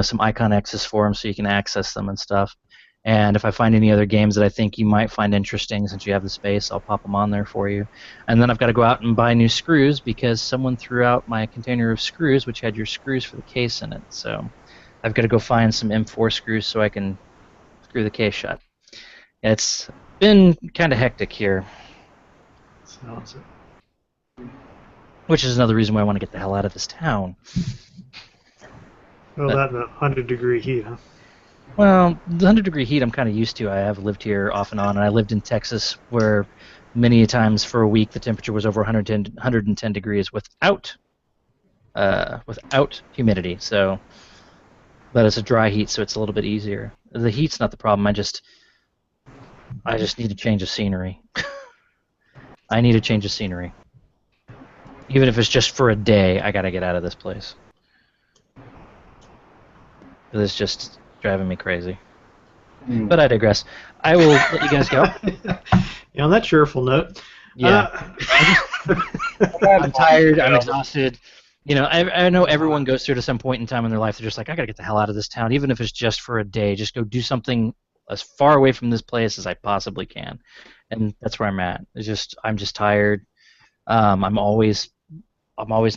some icon X's for them so you can access them and stuff. And if I find any other games that I think you might find interesting since you have the space, I'll pop them on there for you. And then I've got to go out and buy new screws because someone threw out my container of screws, which had your screws for the case in it. So I've got to go find some M4 screws so I can screw the case shut. It's been kind of hectic here. Sounds it. Which is another reason why I want to get the hell out of this town. Well, that 100-degree heat, huh? Well, the 100-degree heat I'm kind of used to. I have lived here off and on, and I lived in Texas where many times for a week the temperature was over 110 degrees without humidity. So, but it's a dry heat, so it's a little bit easier. The heat's not the problem. I just need a change of scenery. I need a change of scenery. Even if it's just for a day, I gotta get out of this place. It's just driving me crazy. But I digress. I will let you guys go. Yeah, on that cheerful note. Yeah. I'm tired. I'm exhausted. I know everyone goes through it at some point in time in their life. They're just like, I gotta get the hell out of this town, even if it's just for a day. Just go do something as far away from this place as I possibly can. And that's where I'm at. I'm just tired. I'm always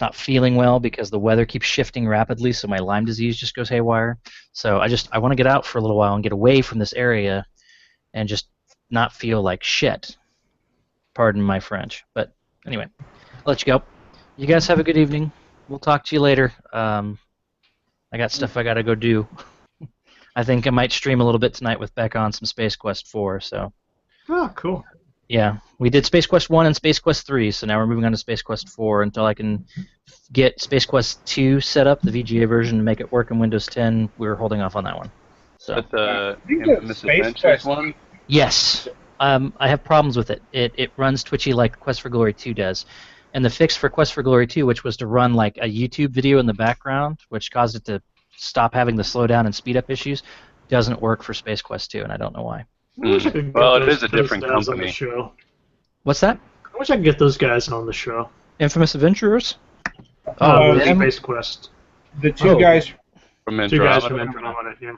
not feeling well because the weather keeps shifting rapidly, so my Lyme disease just goes haywire. So I want to get out for a little while and get away from this area and just not feel like shit. Pardon my French. But anyway, I'll let you go. You guys have a good evening. We'll talk to you later. I got stuff I got to go do. I think I might stream a little bit tonight with Beck on some Space Quest 4. So. Oh, cool. Yeah, we did Space Quest 1 and Space Quest 3, so now we're moving on to Space Quest 4 until I can get Space Quest 2 set up, the VGA version, and make it work in Windows 10. We're holding off on that one. So. But the Infamous Adventures one? Yes. I have problems with it. It runs twitchy like Quest for Glory 2 does. And the fix for Quest for Glory 2, which was to run like a YouTube video in the background, which caused it to stop having the slowdown and speed up issues, doesn't work for Space Quest 2, and I don't know why. Well, it is a different company. What's that? I wish I could get those guys on the show. Infamous Adventurers? Space Quest. The two guys from Andromeda. 2 guys from Andromeda, yeah.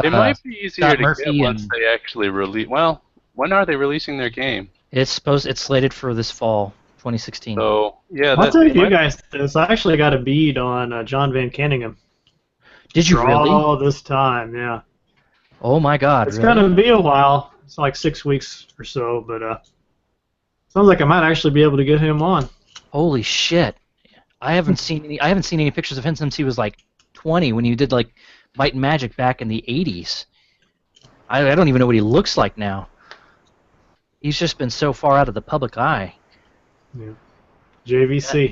It might be easier to Murphy get once they actually release. Well, when are they releasing their game? It's slated for this fall, 2016. So yeah, I'll tell you guys this. I actually got a bead on John Van Canningham. Did you really? All this time, yeah. Oh my God! It's really? gonna be a while. It's like 6 weeks or so, but sounds like I might actually be able to get him on. Holy shit! I haven't seen any pictures of him since he was like 20 when he did like Might and Magic back in the 80s. I don't even know what he looks like now. He's just been so far out of the public eye. Yeah. JVC.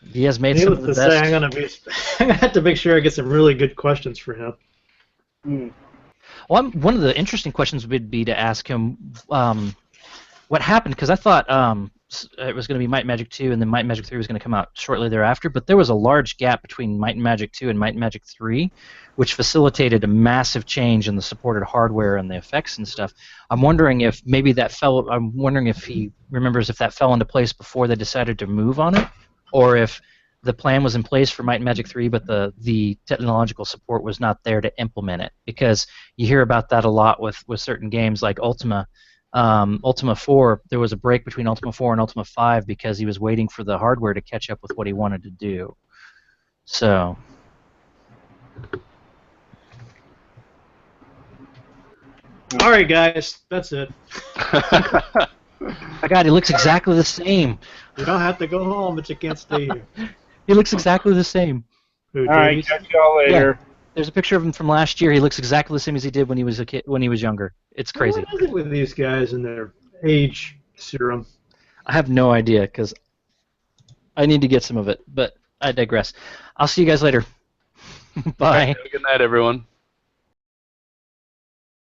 Yeah. He has made some of the best. I'm gonna have to make sure I get some really good questions for him. Well, one of the interesting questions would be to ask him what happened, because I thought it was going to be Might and Magic 2, and then Might and Magic 3 was going to come out shortly thereafter. But there was a large gap between Might and Magic 2 and Might and Magic 3, which facilitated a massive change in the supported hardware and the effects and stuff. I'm wondering if maybe that fell. I'm wondering if he remembers if that fell into place before they decided to move on it, or if the plan was in place for Might and Magic 3, but the technological support was not there to implement it. Because you hear about that a lot with certain games like Ultima. Ultima 4, there was a break between Ultima 4 and Ultima 5 because he was waiting for the hardware to catch up with what he wanted to do. So. All right, guys, that's it. My God, he looks exactly the same. You don't have to go home, but you can't stay here. He looks exactly the same. Who, All right, James? catch y'all later. Yeah. There's a picture of him from last year. He looks exactly the same as he did when he was a kid, when he was younger. It's crazy. What is it with these guys and their age serum? I have no idea because I need to get some of it, but I digress. I'll see you guys later. Bye. Good night, everyone.